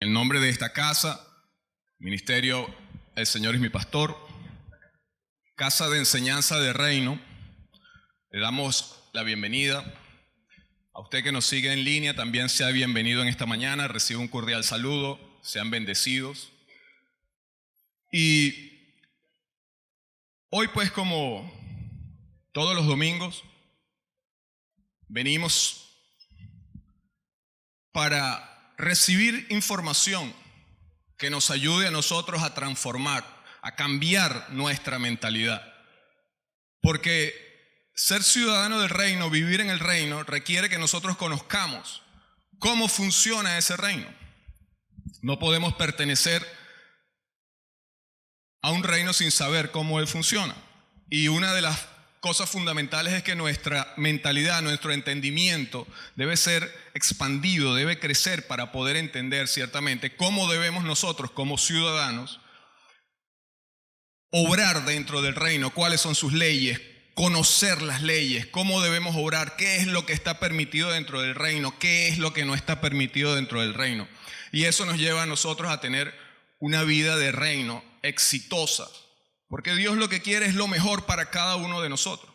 En el nombre de esta casa, Ministerio El Señor es mi pastor, Casa de Enseñanza de Reino, le damos la bienvenida. A usted que nos sigue en línea, también sea bienvenido en esta mañana, reciba un cordial saludo, sean bendecidos. Y hoy, pues, como todos los domingos, venimos para recibir información que nos ayude a nosotros a transformar, a cambiar nuestra mentalidad. Porque ser ciudadano del reino, vivir en el reino, requiere que nosotros conozcamos cómo funciona ese reino. No podemos pertenecer a un reino sin saber cómo él funciona. Y una de las cosas fundamentales es que nuestra mentalidad, nuestro entendimiento debe ser expandido, debe crecer para poder entender ciertamente cómo debemos nosotros como ciudadanos obrar dentro del reino, cuáles son sus leyes, conocer las leyes, cómo debemos obrar, qué es lo que está permitido dentro del reino, qué es lo que no está permitido dentro del reino. Y eso nos lleva a nosotros a tener una vida de reino exitosa. Porque Dios lo que quiere es lo mejor para cada uno de nosotros.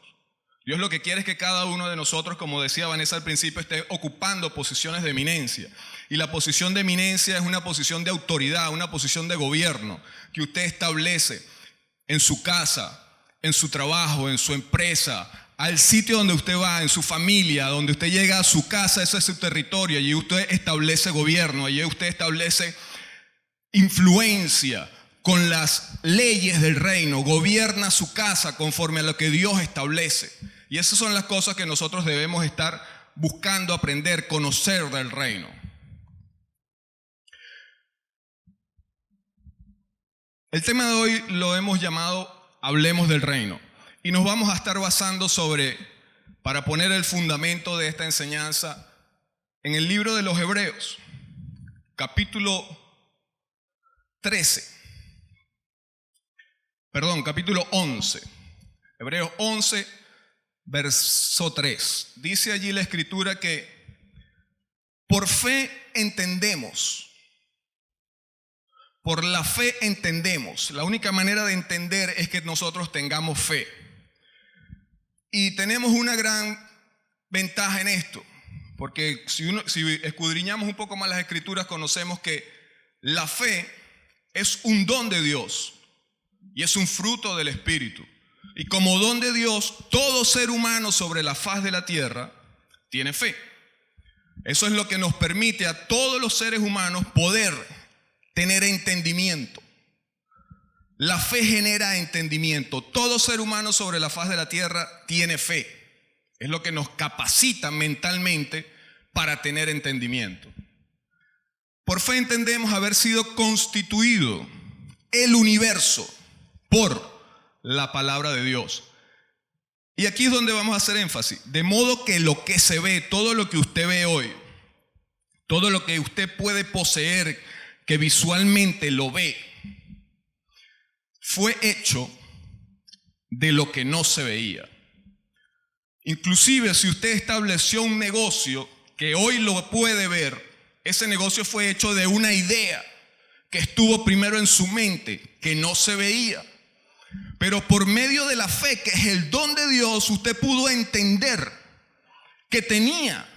Dios lo que quiere es que cada uno de nosotros, como decía Vanessa al principio, esté ocupando posiciones de eminencia. Y la posición de eminencia es una posición de autoridad, una posición de gobierno que usted establece en su casa, en su trabajo, en su empresa, al sitio donde usted va, en su familia, donde usted llega a su casa, ese es su territorio. Allí usted establece gobierno, allí usted establece influencia con las leyes del reino, gobierna su casa conforme a lo que Dios establece. Y esas son las cosas que nosotros debemos estar buscando aprender, conocer del reino. El tema de hoy lo hemos llamado Hablemos del reino. Y nos vamos a estar basando para poner el fundamento de esta enseñanza, en el libro de los Hebreos, capítulo 11. Hebreos 11, verso 3. Dice allí la escritura que por fe entendemos. Por la fe entendemos. La única manera de entender es que nosotros tengamos fe. Y tenemos una gran ventaja en esto. Porque si escudriñamos un poco más las escrituras, conocemos que la fe es un don de Dios. Y es un fruto del Espíritu. Y como don de Dios, todo ser humano sobre la faz de la tierra tiene fe. Eso es lo que nos permite a todos los seres humanos poder tener entendimiento. La fe genera entendimiento. Todo ser humano sobre la faz de la tierra tiene fe. Es lo que nos capacita mentalmente para tener entendimiento. Por fe entendemos haber sido constituido el universo por la palabra de Dios. Y aquí es donde vamos a hacer énfasis. De modo que lo que se ve, todo lo que usted ve hoy, todo lo que usted puede poseer, que visualmente lo ve, fue hecho de lo que no se veía. Inclusive si usted estableció un negocio que hoy lo puede ver, ese negocio fue hecho de una idea que estuvo primero en su mente, que no se veía. Pero por medio de la fe, que es el don de Dios, usted pudo entender que tenía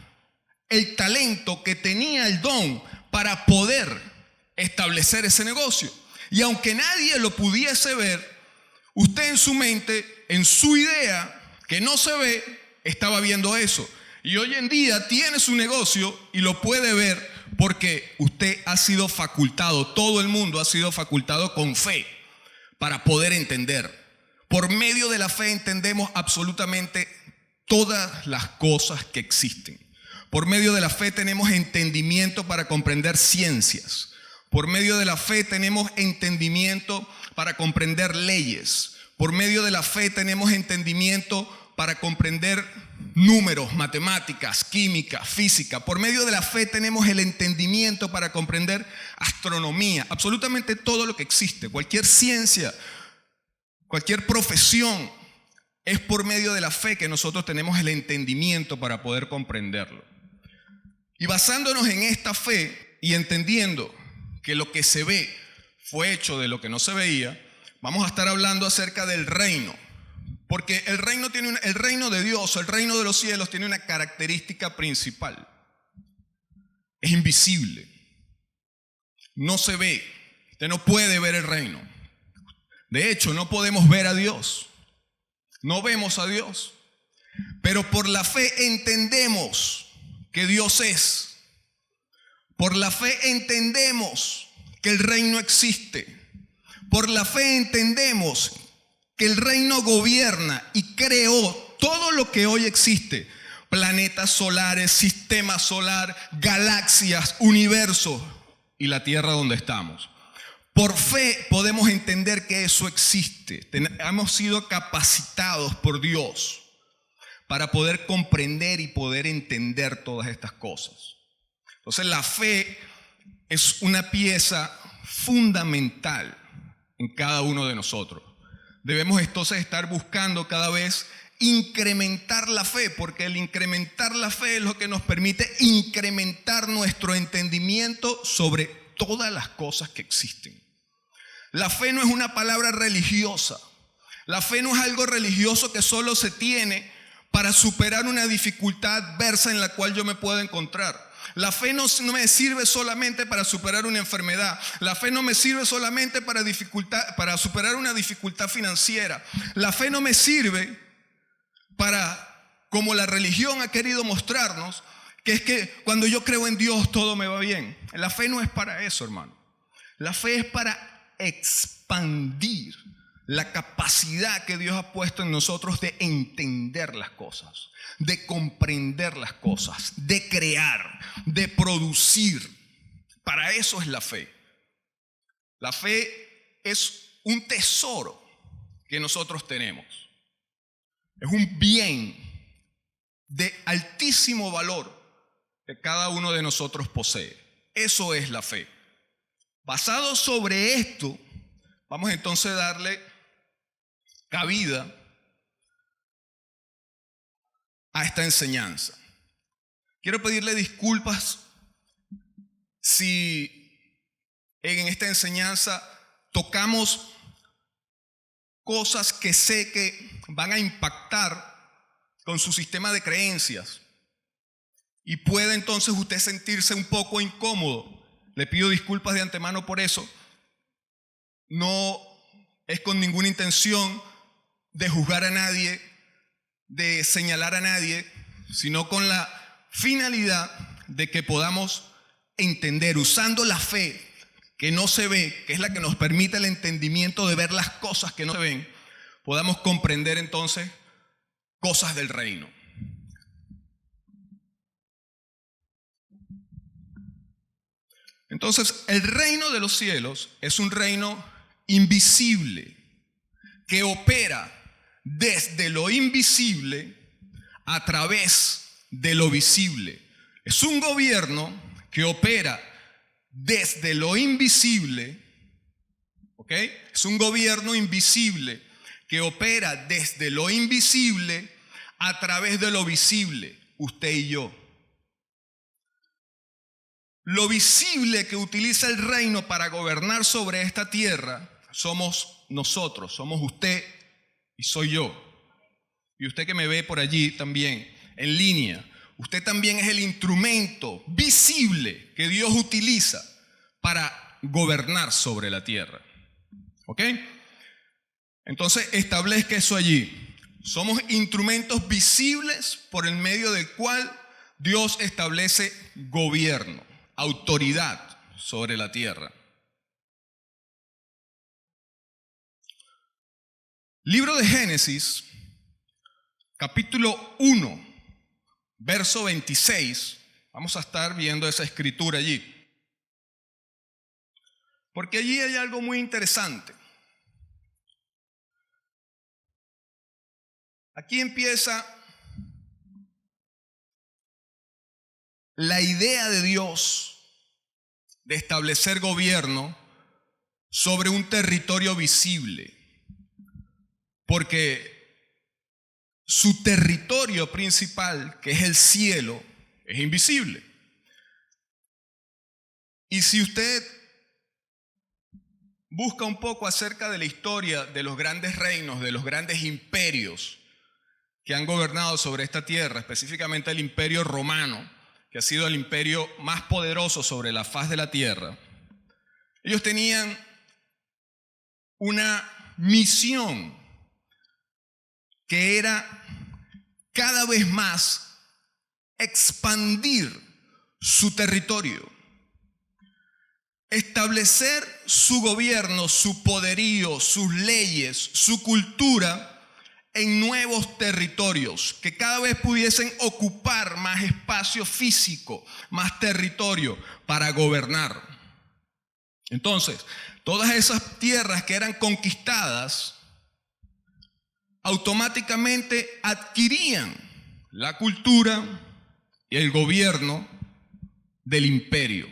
el talento, que tenía el don para poder establecer ese negocio. Y aunque nadie lo pudiese ver, usted en su mente, en su idea, que no se ve, estaba viendo eso. Y hoy en día tiene su negocio y lo puede ver porque usted ha sido facultado, todo el mundo ha sido facultado con fe para poder entender. Por medio de la fe entendemos absolutamente todas las cosas que existen. Por medio de la fe tenemos entendimiento para comprender ciencias. Por medio de la fe tenemos entendimiento para comprender leyes. Por medio de la fe tenemos entendimiento para comprender números, matemáticas, química, física. Por medio de la fe tenemos el entendimiento para comprender astronomía, absolutamente todo lo que existe, cualquier ciencia, cualquier profesión. Es por medio de la fe que nosotros tenemos el entendimiento para poder comprenderlo. Y basándonos en esta fe y entendiendo que lo que se ve fue hecho de lo que no se veía, vamos a estar hablando acerca del reino. Porque el reino de Dios, el reino de los cielos, tiene una característica principal. Es invisible. No se ve. Usted no puede ver el reino. De hecho, no podemos ver a Dios. No vemos a Dios. Pero por la fe entendemos que Dios es. Por la fe entendemos que el reino existe. Por la fe entendemos que el reino gobierna y creó todo lo que hoy existe. Planetas solares, sistema solar, galaxias, universo y la tierra donde estamos. Por fe podemos entender que eso existe. Hemos sido capacitados por Dios para poder comprender y poder entender todas estas cosas. Entonces la fe es una pieza fundamental en cada uno de nosotros. Debemos entonces estar buscando cada vez incrementar la fe, porque el incrementar la fe es lo que nos permite incrementar nuestro entendimiento sobre todas las cosas que existen. La fe no es una palabra religiosa. La fe no es algo religioso que solo se tiene para superar una dificultad adversa en la cual yo me puedo encontrar. La fe no me sirve solamente para superar una enfermedad. La fe no me sirve solamente para superar una dificultad financiera. La fe no me sirve para, como la religión ha querido mostrarnos, que es que cuando yo creo en Dios todo me va bien. La fe no es para eso, hermano. La fe es para expandir la capacidad que Dios ha puesto en nosotros de entender las cosas, de comprender las cosas, de crear, de producir. Para eso es la fe. La fe es un tesoro que nosotros tenemos. Es un bien de altísimo valor que cada uno de nosotros posee. Eso es la fe. Basado sobre esto, vamos entonces a darle cabida a esta enseñanza. Quiero pedirle disculpas si en esta enseñanza tocamos cosas que sé que van a impactar con su sistema de creencias y puede entonces usted sentirse un poco incómodo. Le pido disculpas de antemano por eso. No es con ninguna intención de juzgar a nadie, de señalar a nadie, sino con la finalidad de que podamos entender, usando la fe que no se ve, que es la que nos permite el entendimiento de ver las cosas que no se ven, podamos comprender entonces cosas del reino. Entonces, el reino de los cielos es un reino invisible que opera desde lo invisible a través de lo visible. Es un gobierno que opera desde lo invisible, ¿ok? Es un gobierno invisible que opera desde lo invisible a través de lo visible, usted y yo. Lo visible que utiliza el reino para gobernar sobre esta tierra somos nosotros, somos usted y soy yo. Y usted que me ve por allí también, en línea, usted también es el instrumento visible que Dios utiliza para gobernar sobre la tierra. ¿Ok? Entonces establezca eso allí. Somos instrumentos visibles por el medio del cual Dios establece gobierno, autoridad sobre la tierra. Libro de Génesis, capítulo 1, verso 26. Vamos a estar viendo esa escritura allí. Porque allí hay algo muy interesante. Aquí empieza la idea de Dios de establecer gobierno sobre un territorio visible. Porque su territorio principal, que es el cielo, es invisible. Y si usted busca un poco acerca de la historia de los grandes reinos, de los grandes imperios que han gobernado sobre esta tierra, específicamente el imperio romano, que ha sido el imperio más poderoso sobre la faz de la tierra, ellos tenían una misión que era cada vez más expandir su territorio, establecer su gobierno, su poderío, sus leyes, su cultura en nuevos territorios, que cada vez pudiesen ocupar más espacio físico, más territorio para gobernar. Entonces, todas esas tierras que eran conquistadas automáticamente adquirían la cultura y el gobierno del imperio,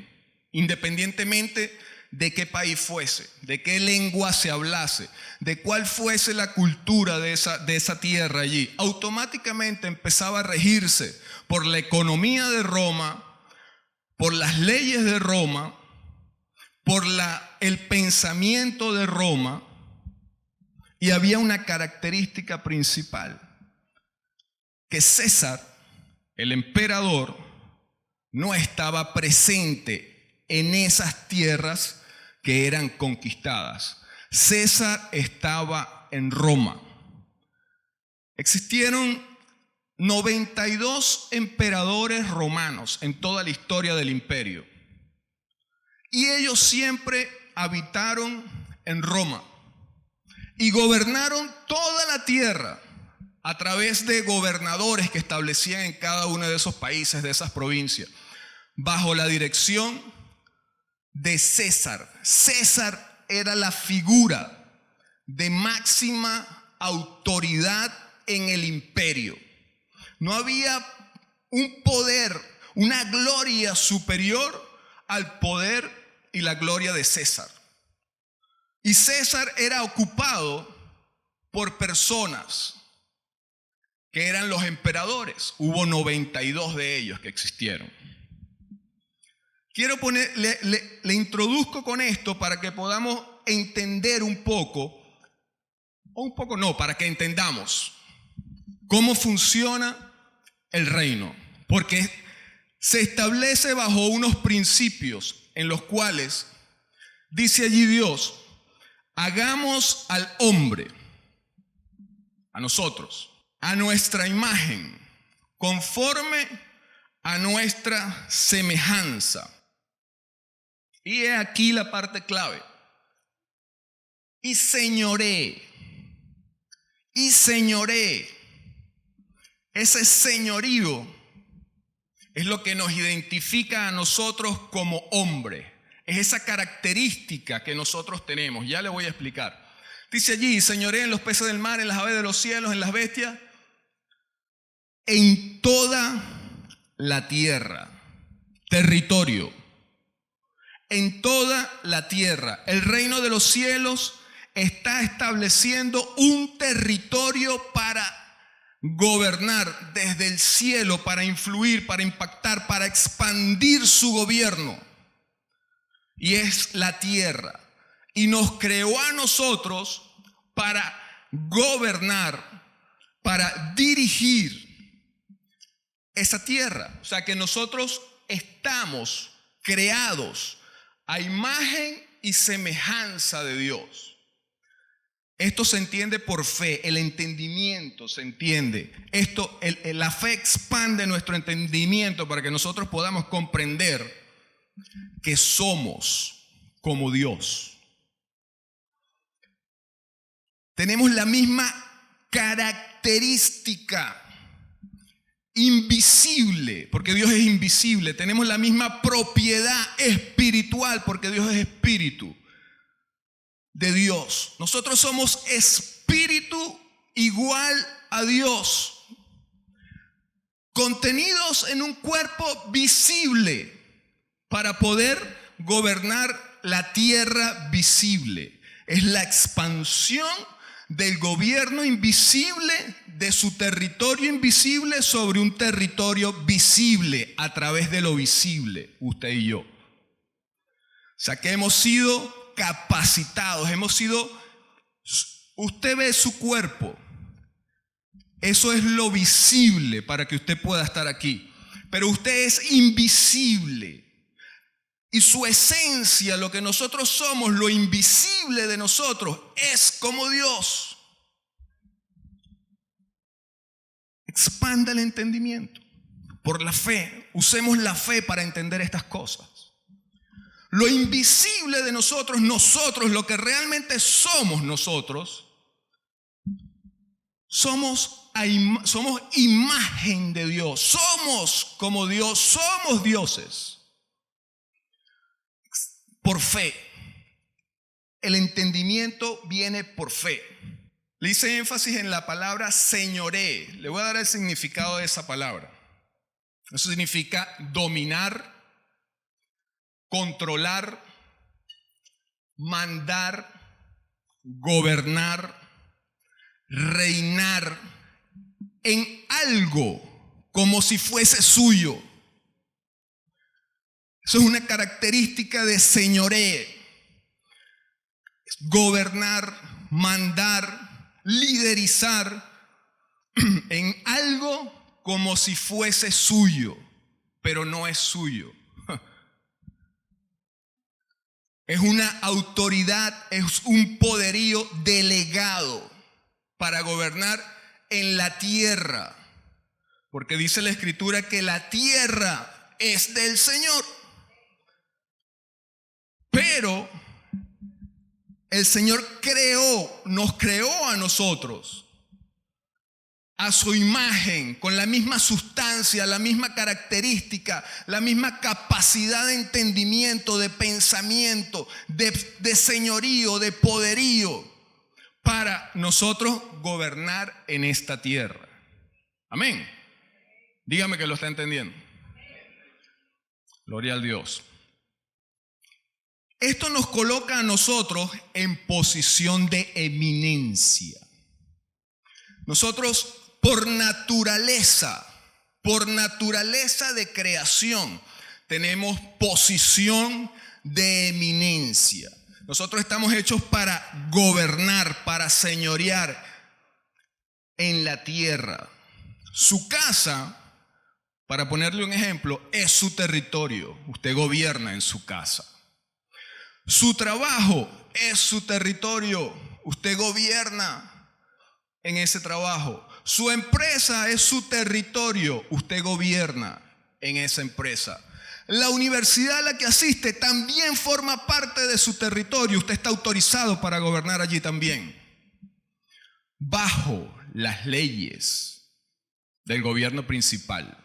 independientemente de qué país fuese, de qué lengua se hablase, de cuál fuese la cultura de esa tierra allí. Automáticamente empezaba a regirse por la economía de Roma, por las leyes de Roma, por el pensamiento de Roma, y había una característica principal, que César, el emperador, no estaba presente en esas tierras que eran conquistadas. César estaba en Roma. Existieron 92 emperadores romanos en toda la historia del imperio. Y ellos siempre habitaron en Roma y gobernaron toda la tierra a través de gobernadores que establecían en cada uno de esos países, de esas provincias, bajo la dirección de César. César era la figura de máxima autoridad en el imperio. No había un poder, una gloria superior al poder y la gloria de César. Y César era ocupado por personas que eran los emperadores. Hubo 92 de ellos que existieron. Quiero le introduzco con esto para que podamos entender para que entendamos cómo funciona el reino. Porque se establece bajo unos principios en los cuales dice allí Dios: hagamos al hombre, a nosotros, a nuestra imagen, conforme a nuestra semejanza. Y he aquí la parte clave. Y señoree. Ese señorío es lo que nos identifica a nosotros como hombre. Es esa característica que nosotros tenemos. Ya le voy a explicar. Dice allí: señoree en los peces del mar, en las aves de los cielos, en las bestias, en toda la tierra. Territorio. En toda la tierra. El reino de los cielos está estableciendo un territorio para gobernar desde el cielo, para influir, para impactar, para expandir su gobierno. Y es la tierra. Y nos creó a nosotros para gobernar, para dirigir esa tierra. O sea que nosotros estamos creados a imagen y semejanza de Dios. Esto se entiende por fe, el entendimiento se entiende. La fe expande nuestro entendimiento para que nosotros podamos comprender que somos como Dios. Tenemos la misma característica invisible, porque Dios es invisible. Tenemos la misma propiedad espiritual, porque Dios es espíritu de Dios. Nosotros somos espíritu igual a Dios, contenidos en un cuerpo visible para poder gobernar la tierra visible. Es la expansión del gobierno invisible, de su territorio invisible sobre un territorio visible a través de lo visible, usted y yo. O sea que hemos sido capacitados, usted ve su cuerpo, eso es lo visible para que usted pueda estar aquí, pero usted es invisible. Y su esencia, lo que nosotros somos, lo invisible de nosotros, es como Dios. Expanda el entendimiento por la fe. Usemos la fe para entender estas cosas. Lo invisible de nosotros, lo que realmente somos nosotros, somos imagen de Dios. Somos como Dios, somos dioses. Por fe. El entendimiento viene por fe. Le hice énfasis en la palabra señoré. Le voy a dar el significado de esa palabra. Eso significa dominar, controlar, mandar, gobernar, reinar en algo como si fuese suyo. Eso es una característica de señoré. Gobernar, mandar, liderizar en algo como si fuese suyo, pero no es suyo. Es una autoridad, es un poderío delegado para gobernar en la tierra. Porque dice la Escritura que la tierra es del Señor. Pero el Señor nos creó a nosotros a su imagen, con la misma sustancia, la misma característica, la misma capacidad de entendimiento, de pensamiento, de señorío, de poderío, para nosotros gobernar en esta tierra. Amén. Dígame que lo está entendiendo. Gloria al Dios. Esto nos coloca a nosotros en posición de eminencia. Nosotros por naturaleza de creación, tenemos posición de eminencia. Nosotros estamos hechos para gobernar, para señorear en la tierra. Su casa, para ponerle un ejemplo, es su territorio. Usted gobierna en su casa. Su trabajo es su territorio. Usted gobierna en ese trabajo. Su empresa es su territorio. Usted gobierna en esa empresa. La universidad a la que asiste también forma parte de su territorio. Usted está autorizado para gobernar allí también. Bajo las leyes del gobierno principal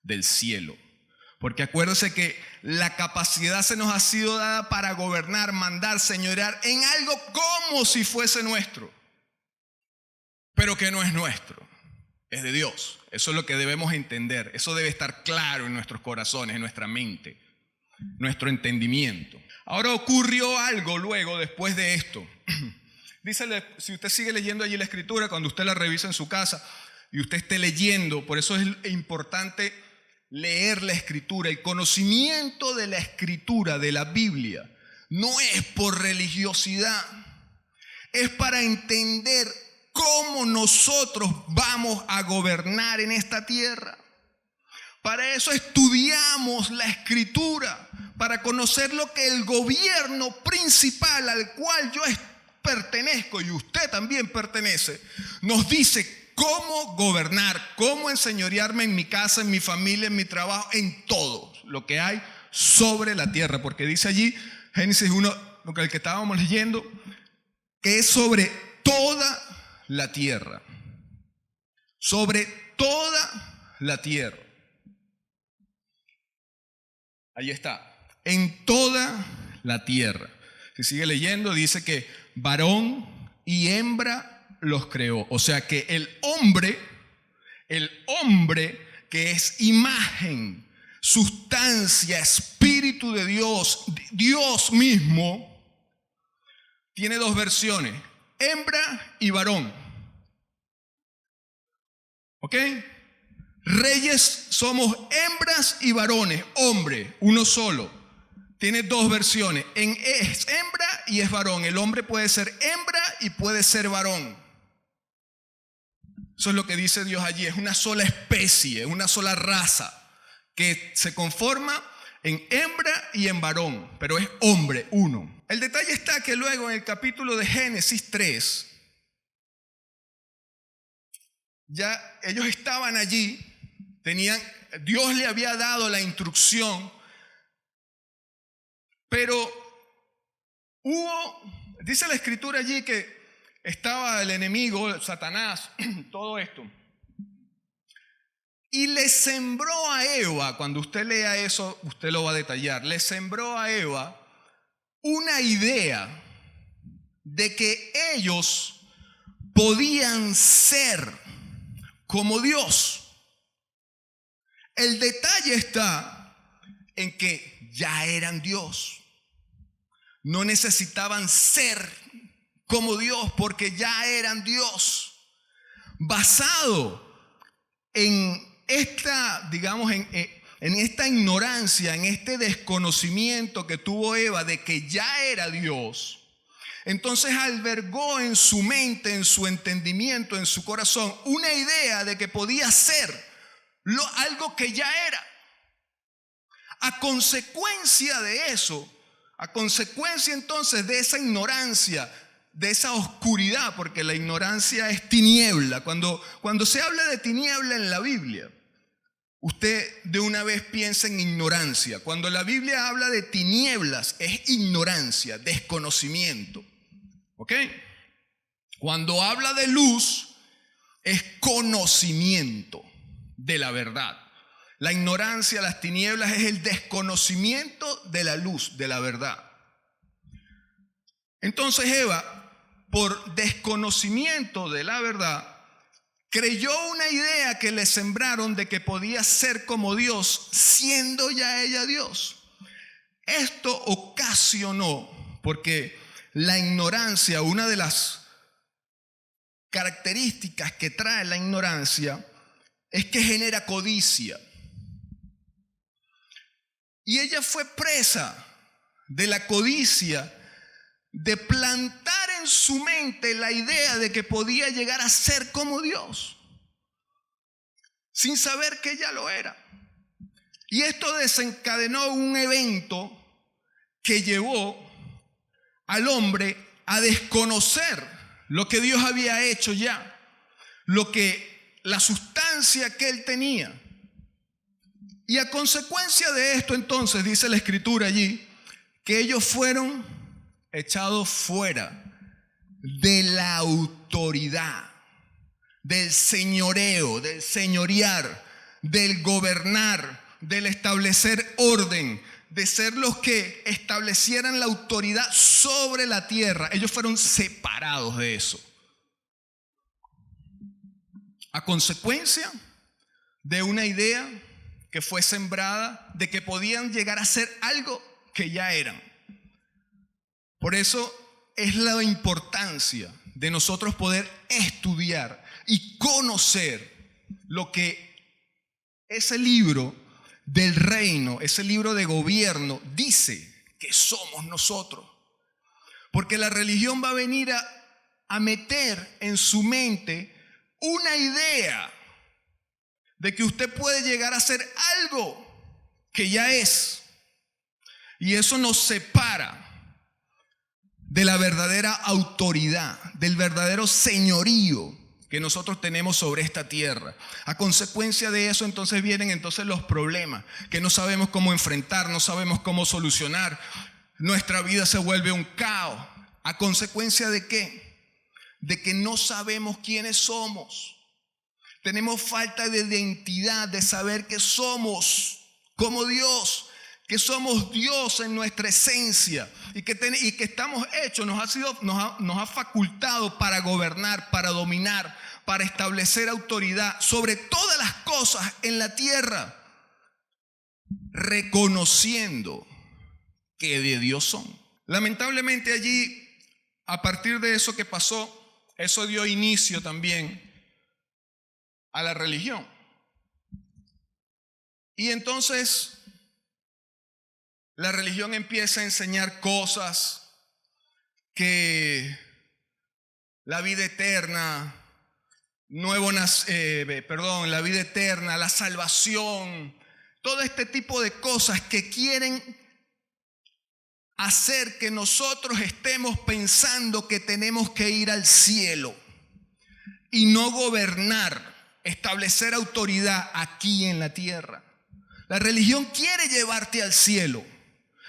del cielo. Porque acuérdese que la capacidad se nos ha sido dada para gobernar, mandar, señorear en algo como si fuese nuestro, pero que no es nuestro, es de Dios. Eso es lo que debemos entender. Eso debe estar claro en nuestros corazones, en nuestra mente, nuestro entendimiento. Ahora ocurrió algo luego, después de esto. Dice, si usted sigue leyendo allí la Escritura, cuando usted la revisa en su casa y usted esté leyendo, por eso es importante leer la Escritura. El conocimiento de la Escritura, de la Biblia, no es por religiosidad, es para entender cómo nosotros vamos a gobernar en esta tierra. Para eso estudiamos la Escritura, para conocer lo que el gobierno principal al cual yo pertenezco y usted también pertenece, nos dice cómo gobernar, cómo enseñorearme en mi casa, en mi familia, en mi trabajo, en todo lo que hay sobre la tierra. Porque dice allí, Génesis 1, lo que estábamos leyendo, que es sobre toda la tierra. Sobre toda la tierra. Ahí está. En toda la tierra. Si sigue leyendo, dice que varón y hembra los creó. O sea que el hombre que es imagen, sustancia, espíritu de Dios, Dios mismo, tiene dos versiones, hembra y varón. ¿Ok? Reyes somos hembras y varones, hombre, uno solo. tiene dos versiones. Es hembra y es varón. El hombre puede ser hembra y puede ser varón. Eso es lo que dice Dios allí. Es una sola especie, una sola raza que se conforma en hembra y en varón, pero es hombre uno. El detalle está que luego en el capítulo de Génesis 3, ya ellos estaban allí, Dios le había dado la instrucción, pero dice la escritura allí que estaba el enemigo, Satanás, todo esto. Y le sembró a Eva, cuando usted lea eso, usted lo va a detallar, le sembró a Eva una idea de que ellos podían ser como Dios. El detalle está en que ya eran Dios. No necesitaban ser como Dios porque ya eran Dios. Basado en esta, digamos, en esta ignorancia, en este desconocimiento que tuvo Eva de que ya era Dios, entonces albergó en su mente, en su entendimiento, en su corazón, una idea de que podía ser algo que ya era. A consecuencia de eso, a consecuencia entonces de esa ignorancia, de esa oscuridad, porque la ignorancia es tiniebla. Cuando se habla de tiniebla en la Biblia, usted de una vez piensa en ignorancia. Cuando la Biblia habla de tinieblas, es ignorancia, desconocimiento. ¿Ok? Cuando habla de luz, es conocimiento de la verdad. La ignorancia, las tinieblas, es el desconocimiento de la luz, de la verdad. Entonces Eva, por desconocimiento de la verdad, creyó una idea que le sembraron de que podía ser como Dios, siendo ya ella Dios. Esto ocasionó, porque la ignorancia, una de las características que trae la ignorancia, es que genera codicia. Y ella fue presa de la codicia, de plantar en su mente la idea de que podía llegar a ser como Dios, sin saber que ella lo era. Y esto desencadenó un evento que llevó al hombre a desconocer lo que Dios había hecho ya, la sustancia que él tenía. Y a consecuencia de esto, entonces, dice la escritura allí, que ellos fueron echados fuera de la autoridad, del señoreo, del señorear, del gobernar, del establecer orden, de ser los que establecieran la autoridad sobre la tierra. Ellos fueron separados de eso. A consecuencia de una idea que fue sembrada de que podían llegar a ser algo que ya eran. Por eso es la importancia de nosotros poder estudiar y conocer lo que ese libro del reino, ese libro de gobierno dice que somos nosotros. Porque la religión va a venir a meter en su mente una idea de que usted puede llegar a ser algo que ya es. Y eso nos separa de la verdadera autoridad, del verdadero señorío que nosotros tenemos sobre esta tierra. A consecuencia de eso, entonces vienen los problemas que no sabemos cómo enfrentar, no sabemos cómo solucionar. Nuestra vida se vuelve un caos. ¿A consecuencia de qué? De que no sabemos quiénes somos. Tenemos falta de identidad, de saber que somos como Dios, que somos Dios en nuestra esencia y que estamos hechos, nos ha facultado para gobernar, para dominar, para establecer autoridad sobre todas las cosas en la tierra, reconociendo que de Dios son. Lamentablemente allí, a partir de eso que pasó, eso dio inicio también a la religión. Y entonces la religión empieza a enseñar cosas que la vida eterna, la vida eterna, la salvación, todo este tipo de cosas que quieren hacer que nosotros estemos pensando que tenemos que ir al cielo y no gobernar, establecer autoridad aquí en la tierra. La religión quiere llevarte al cielo.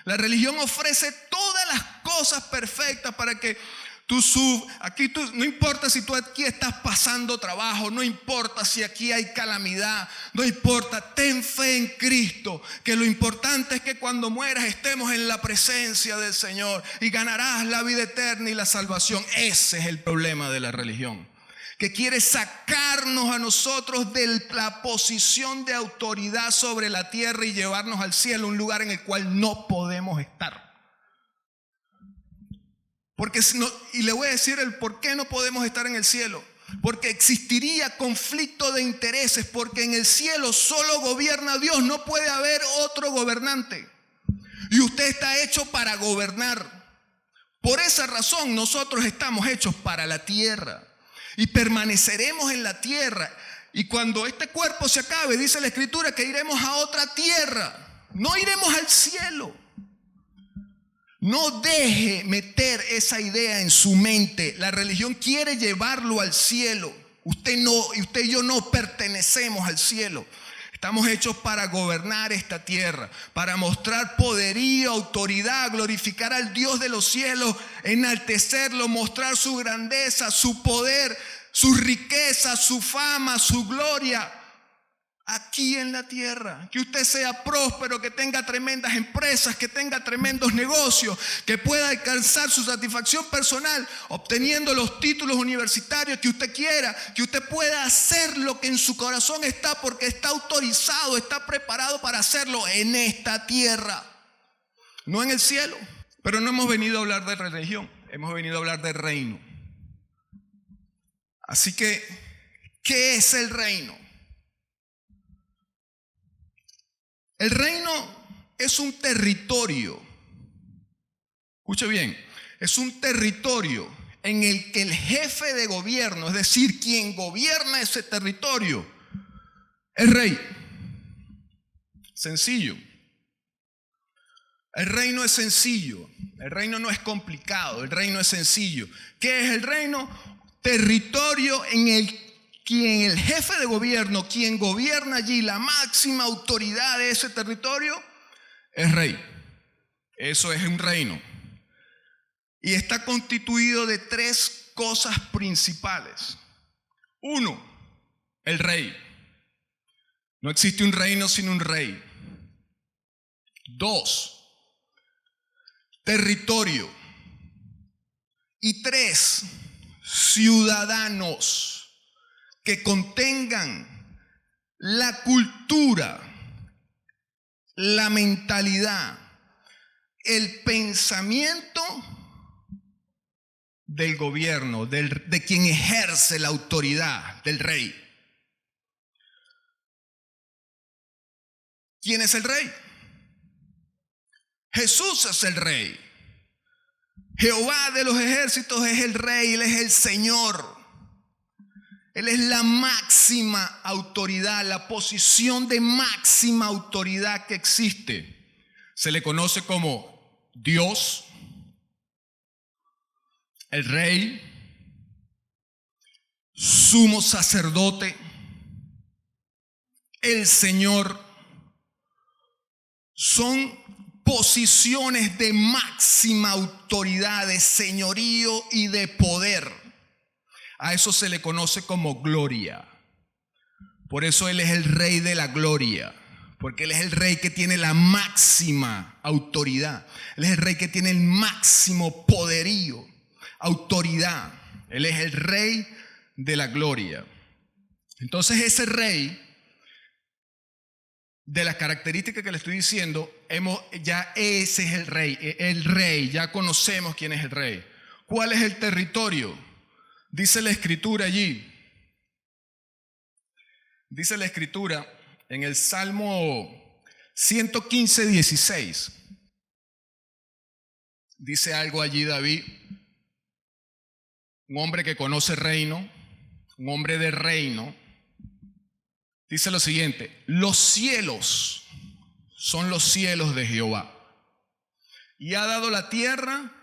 La religión ofrece todas las cosas perfectas para que no importa si tú aquí estás pasando trabajo, no importa si aquí hay calamidad, no importa, ten fe en Cristo, que lo importante es que cuando mueras estemos en la presencia del Señor y ganarás la vida eterna y la salvación. Ese es el problema de la religión, que quiere sacarnos a nosotros de la posición de autoridad sobre la tierra y llevarnos al cielo, un lugar en el cual no podemos estar. Porque y le voy a decir el por qué no podemos estar en el cielo. Porque existiría conflicto de intereses, porque en el cielo solo gobierna Dios, no puede haber otro gobernante. Y usted está hecho para gobernar. Por esa razón nosotros estamos hechos para la tierra y permaneceremos en la tierra. Y cuando este cuerpo se acabe, dice la Escritura que iremos a otra tierra, no iremos al cielo. No deje meter esa idea en su mente. La religión quiere llevarlo al cielo. Usted y yo no pertenecemos al cielo. Estamos hechos para gobernar esta tierra, para mostrar poderío, autoridad, glorificar al Dios de los cielos, enaltecerlo, mostrar su grandeza, su poder, su riqueza, su fama, su gloria. Aquí en la tierra, que usted sea próspero, que tenga tremendas empresas, que tenga tremendos negocios, que pueda alcanzar su satisfacción personal obteniendo los títulos universitarios que usted quiera, que usted pueda hacer lo que en su corazón está, porque está autorizado, está preparado para hacerlo en esta tierra, no en el cielo. Pero no hemos venido a hablar de religión, hemos venido a hablar de reino. Así que, ¿qué es el reino? El reino es un territorio, escuche bien, es un territorio en el que el jefe de gobierno, es decir, quien gobierna ese territorio, es rey. Sencillo. El reino es sencillo, el reino no es complicado, el reino es sencillo. ¿Qué es el reino? Territorio en el quien el jefe de gobierno, quien gobierna allí, la máxima autoridad de ese territorio, es rey. Eso es un reino. Y está constituido de tres cosas principales. Uno, el rey. No existe un reino sin un rey. Dos, territorio. Y tres, ciudadanos que contengan la cultura, la mentalidad, el pensamiento del gobierno, de quien ejerce la autoridad, del rey. ¿Quién es el rey? Jesús es el rey. Jehová de los ejércitos es el rey, Él es el Señor. Él es la máxima autoridad, la posición de máxima autoridad que existe. Se le conoce como Dios, el Rey, sumo sacerdote, el Señor. Son posiciones de máxima autoridad, de señorío y de poder. A eso se le conoce como gloria. Por eso Él es el Rey de la gloria, porque Él es el Rey que tiene la máxima autoridad. Él es el Rey que tiene el máximo poderío, autoridad. Él es el Rey de la gloria. Entonces ese Rey, de las características que le estoy diciendo, ese es el Rey, ya conocemos quién es el Rey. ¿Cuál es el territorio? Dice la Escritura allí. Dice la Escritura en el Salmo 115, 16. dice algo allí David, un hombre que conoce reino, un hombre de reino, dice lo siguiente: los cielos son los cielos de Jehová, y ha dado la tierra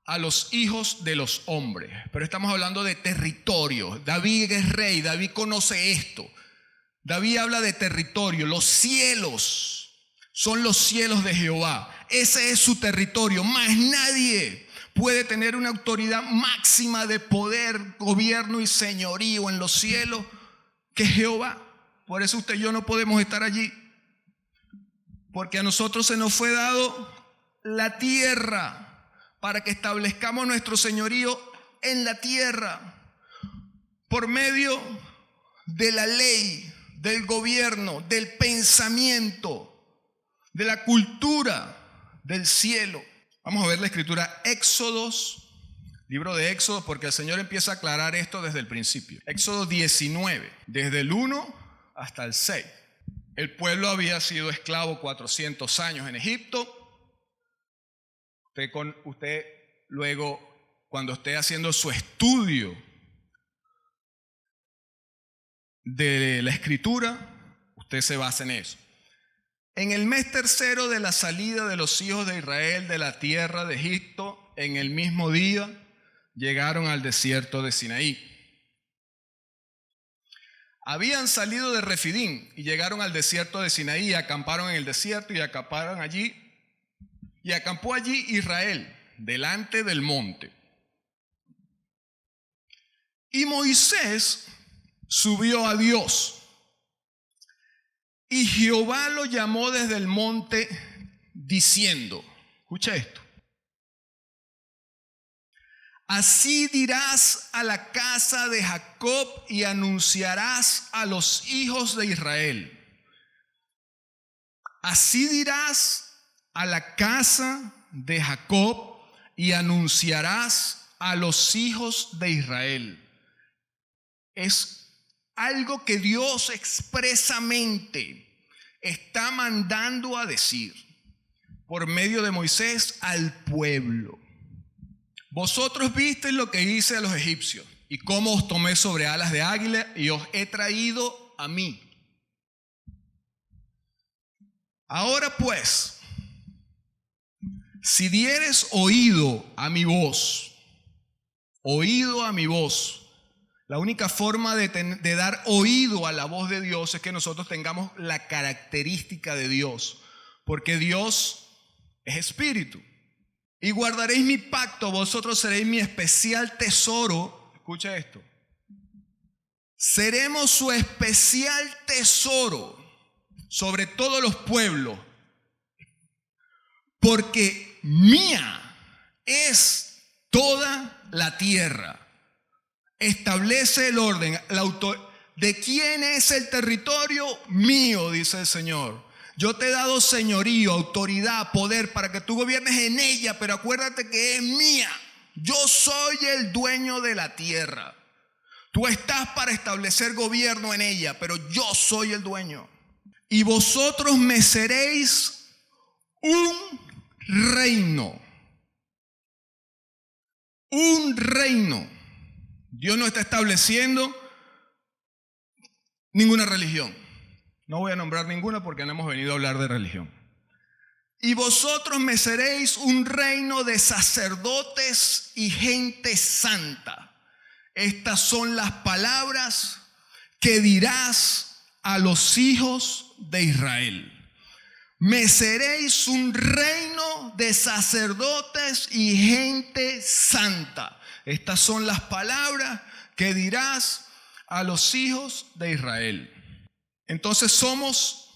a los hijos de los hombres. Pero estamos hablando de territorio. David es rey, David conoce esto. David habla de territorio. Los cielos son los cielos de Jehová. Ese es su territorio. Más nadie puede tener una autoridad máxima de poder, gobierno y señorío en los cielos que Jehová. Por eso usted y yo no podemos estar allí, porque a nosotros se nos fue dado la tierra para que establezcamos nuestro señorío en la tierra por medio de la ley, del gobierno, del pensamiento, de la cultura del cielo. Vamos a ver la escritura, Éxodos, libro de Éxodo, porque el Señor empieza a aclarar esto desde el principio. Éxodo 19, desde el 1 hasta el 6. El pueblo había sido esclavo 400 años en Egipto. Usted luego, cuando esté haciendo su estudio de la escritura, usted se basa en eso. En el mes tercero de la salida de los hijos de Israel de la tierra de Egipto, en el mismo día, llegaron al desierto de Sinaí. Habían salido de Refidín y llegaron al desierto de Sinaí, acamparon en el desierto y acamparon allí. Y acampó allí Israel, delante del monte. Y Moisés subió a Dios. Y Jehová lo llamó desde el monte, diciendo, escucha esto: así dirás a la casa de Jacob y anunciarás a los hijos de Israel. Así dirás a la casa de Jacob y anunciarás a los hijos de Israel. Es algo que Dios expresamente está mandando a decir por medio de Moisés al pueblo. Vosotros visteis lo que hice a los egipcios y cómo os tomé sobre alas de águila y os he traído a mí. Ahora pues, si dieres oído a mi voz, la única forma de dar oído a la voz de Dios es que nosotros tengamos la característica de Dios, porque Dios es espíritu. Y guardaréis mi pacto, vosotros seréis mi especial tesoro. Escucha esto: seremos su especial tesoro sobre todos los pueblos, porque mía es toda la tierra. Establece el orden. ¿De quién es el territorio? Mío, dice el Señor. Yo te he dado señorío, autoridad, poder para que tú gobiernes en ella, pero acuérdate que es mía. Yo soy el dueño de la tierra. Tú estás para establecer gobierno en ella, pero yo soy el dueño. Y vosotros me seréis un reino. Un reino. Dios no está estableciendo ninguna religión. No voy a nombrar ninguna porque no hemos venido a hablar de religión. Y vosotros me seréis un reino de sacerdotes y gente santa. Estas son las palabras que dirás a los hijos de Israel. Me seréis un reino de sacerdotes y gente santa. Estas son las palabras que dirás a los hijos de Israel. Entonces somos,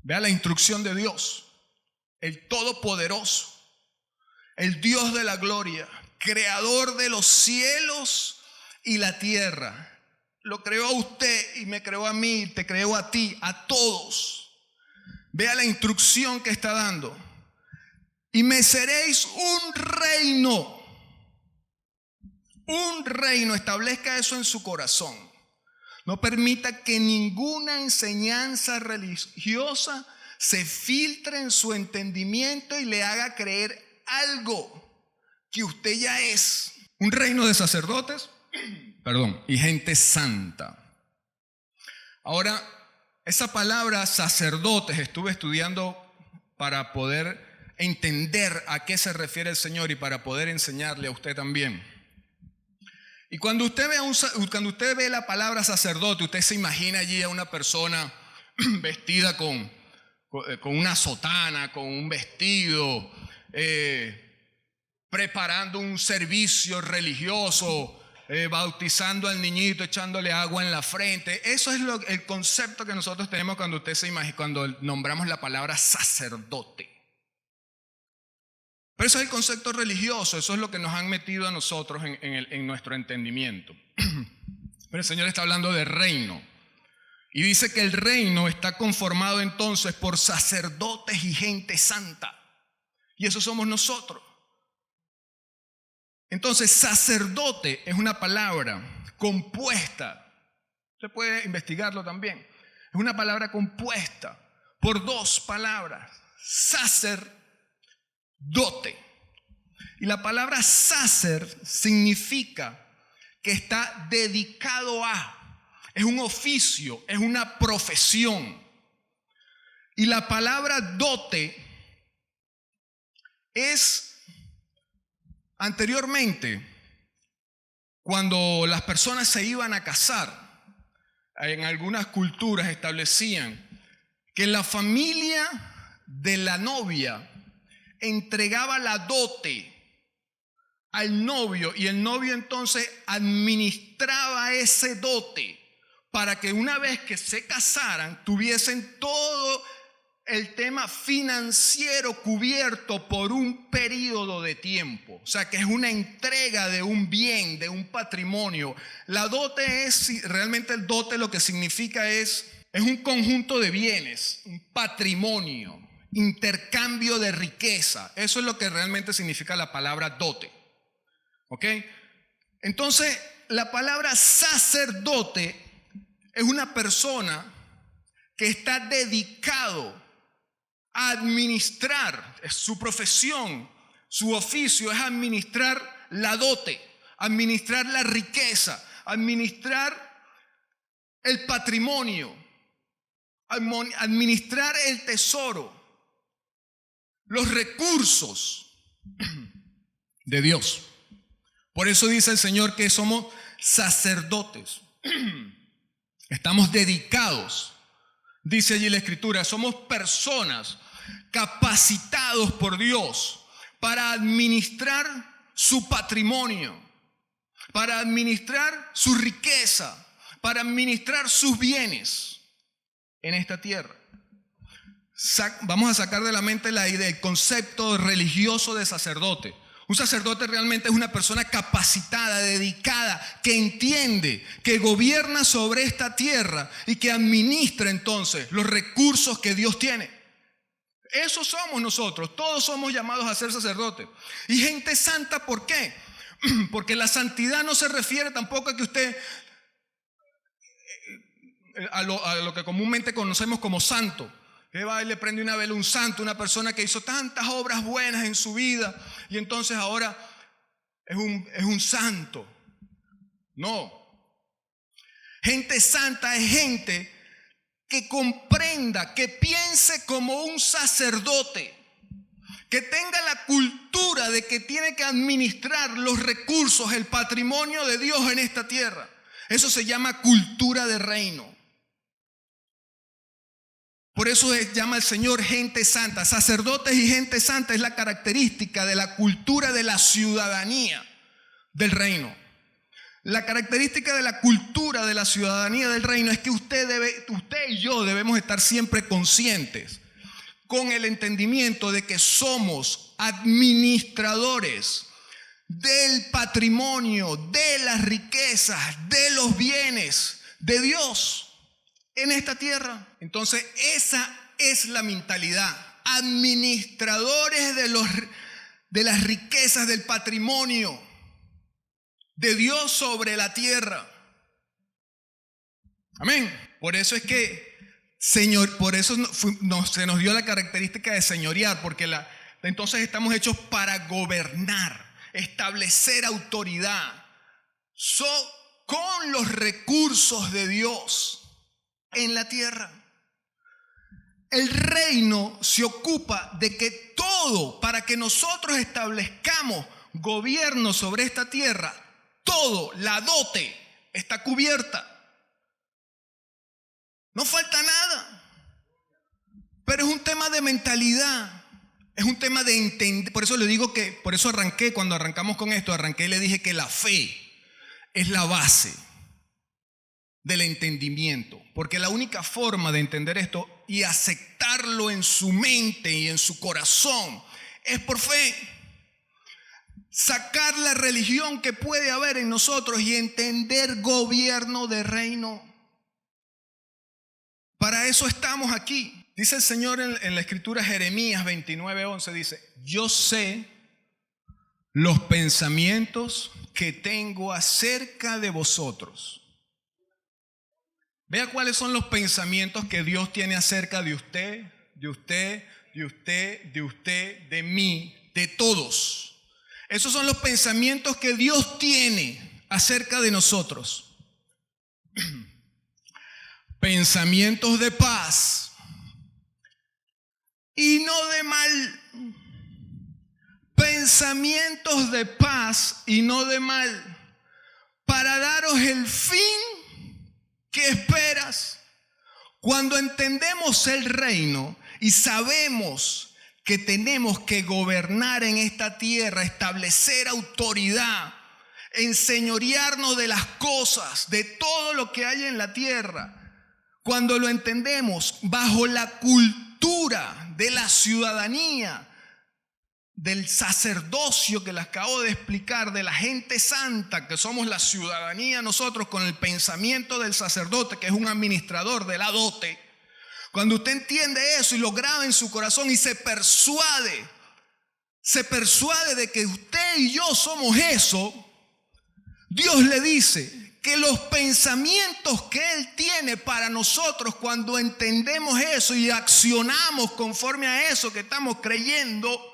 vea la instrucción de Dios, el Todopoderoso, el Dios de la gloria, creador de los cielos y la tierra. Lo creó a usted y me creó a mí, te creó a ti, a todos. Vea la instrucción que está dando. Y me seréis un reino. Un reino, establezca eso en su corazón. No permita que ninguna enseñanza religiosa se filtre en su entendimiento y le haga creer algo que usted ya es. Un reino de sacerdotes, y gente santa. Ahora, esa palabra sacerdotes estuve estudiando para poder entender a qué se refiere el Señor y para poder enseñarle a usted también. Y cuando usted ve la palabra sacerdote, usted se imagina allí a una persona vestida con una sotana, con un vestido, preparando un servicio religioso, bautizando al niñito, echándole agua en la frente. Eso es el concepto que nosotros tenemos cuando usted se imagina, cuando nombramos la palabra sacerdote. Pero eso es el concepto religioso, eso es lo que nos han metido a nosotros en nuestro entendimiento. Pero el Señor está hablando de reino. Y dice que el reino está conformado entonces por sacerdotes y gente santa. Y eso somos nosotros. Entonces, sacerdote es una palabra compuesta. Usted puede investigarlo también. Es una palabra compuesta por dos palabras. Sacerdote. Y la palabra sacer significa que está dedicado a. Es un oficio, es una profesión. Y la palabra dote es anteriormente, cuando las personas se iban a casar, en algunas culturas establecían que la familia de la novia entregaba la dote al novio y el novio entonces administraba ese dote para que una vez que se casaran tuviesen todo el tema financiero cubierto por un periodo de tiempo. O sea que es una entrega de un bien, de un patrimonio. La dote realmente el dote lo que significa es un conjunto de bienes, un patrimonio, intercambio de riqueza. Eso es lo que realmente significa la palabra dote. ¿Ok? Entonces, la palabra sacerdote es una persona que está dedicado a administrar, es su profesión, su oficio es administrar la dote, administrar la riqueza, administrar el patrimonio, administrar el tesoro, los recursos de Dios. Por eso dice el Señor que somos sacerdotes. Estamos dedicados. Dice allí la Escritura, somos personas capacitados por Dios para administrar su patrimonio, para administrar su riqueza, para administrar sus bienes en esta tierra. Vamos a sacar de la mente la idea, el concepto religioso de sacerdote. Un sacerdote realmente es una persona capacitada, dedicada, que entiende, que gobierna sobre esta tierra y que administra entonces los recursos que Dios tiene. Eso somos nosotros, todos somos llamados a ser sacerdotes. Y gente santa, ¿por qué? Porque la santidad no se refiere tampoco a que usted, a lo que comúnmente conocemos como santo. Que va y le prende una vela a un santo, una persona que hizo tantas obras buenas en su vida y entonces ahora es un santo. No. Gente santa es gente que comprenda, que piense como un sacerdote, que tenga la cultura de que tiene que administrar los recursos, el patrimonio de Dios en esta tierra. Eso se llama cultura de reino. Por eso llama el Señor gente santa. Sacerdotes y gente santa es la característica de la cultura de la ciudadanía del reino. La característica de la cultura de la ciudadanía del reino es que usted y yo debemos estar siempre conscientes con el entendimiento de que somos administradores del patrimonio, de las riquezas, de los bienes de Dios en esta tierra. Entonces esa es la mentalidad. Administradores de las riquezas del patrimonio de Dios sobre la tierra. Amén. Por eso es que se nos dio la característica de señorear, porque entonces estamos hechos para gobernar, establecer autoridad con los recursos de Dios en la tierra. El reino se ocupa de que todo, para que nosotros establezcamos gobierno sobre esta tierra, todo, la dote, está cubierta. No falta nada. Pero es un tema de mentalidad. Es un tema de entender. Por eso le digo que, por eso cuando arrancamos con esto, y le dije que la fe es la base del entendimiento. Porque la única forma de entender esto y aceptarlo en su mente y en su corazón es por fe. Sacar la religión que puede haber en nosotros y entender gobierno de reino. Para eso estamos aquí. Dice el Señor en la escritura, Jeremías 29:11, dice: yo sé los pensamientos que tengo acerca de vosotros. Vea cuáles son los pensamientos que Dios tiene acerca de usted, de usted, de usted, de usted, de mí, de todos. Esos son los pensamientos que Dios tiene acerca de nosotros. Pensamientos de paz y no de mal. Pensamientos de paz y no de mal, para daros el fin que esperas. Cuando entendemos el reino y sabemos que tenemos que gobernar en esta tierra, establecer autoridad, enseñorearnos de las cosas, de todo lo que hay en la tierra, cuando lo entendemos bajo la cultura de la ciudadanía, del sacerdocio que les acabo de explicar, de la gente santa, que somos la ciudadanía nosotros, con el pensamiento del sacerdote, que es un administrador de la dote. Cuando usted entiende eso y lo graba en su corazón y se persuade de que usted y yo somos eso, Dios le dice que los pensamientos que Él tiene para nosotros, cuando entendemos eso y accionamos conforme a eso que estamos creyendo,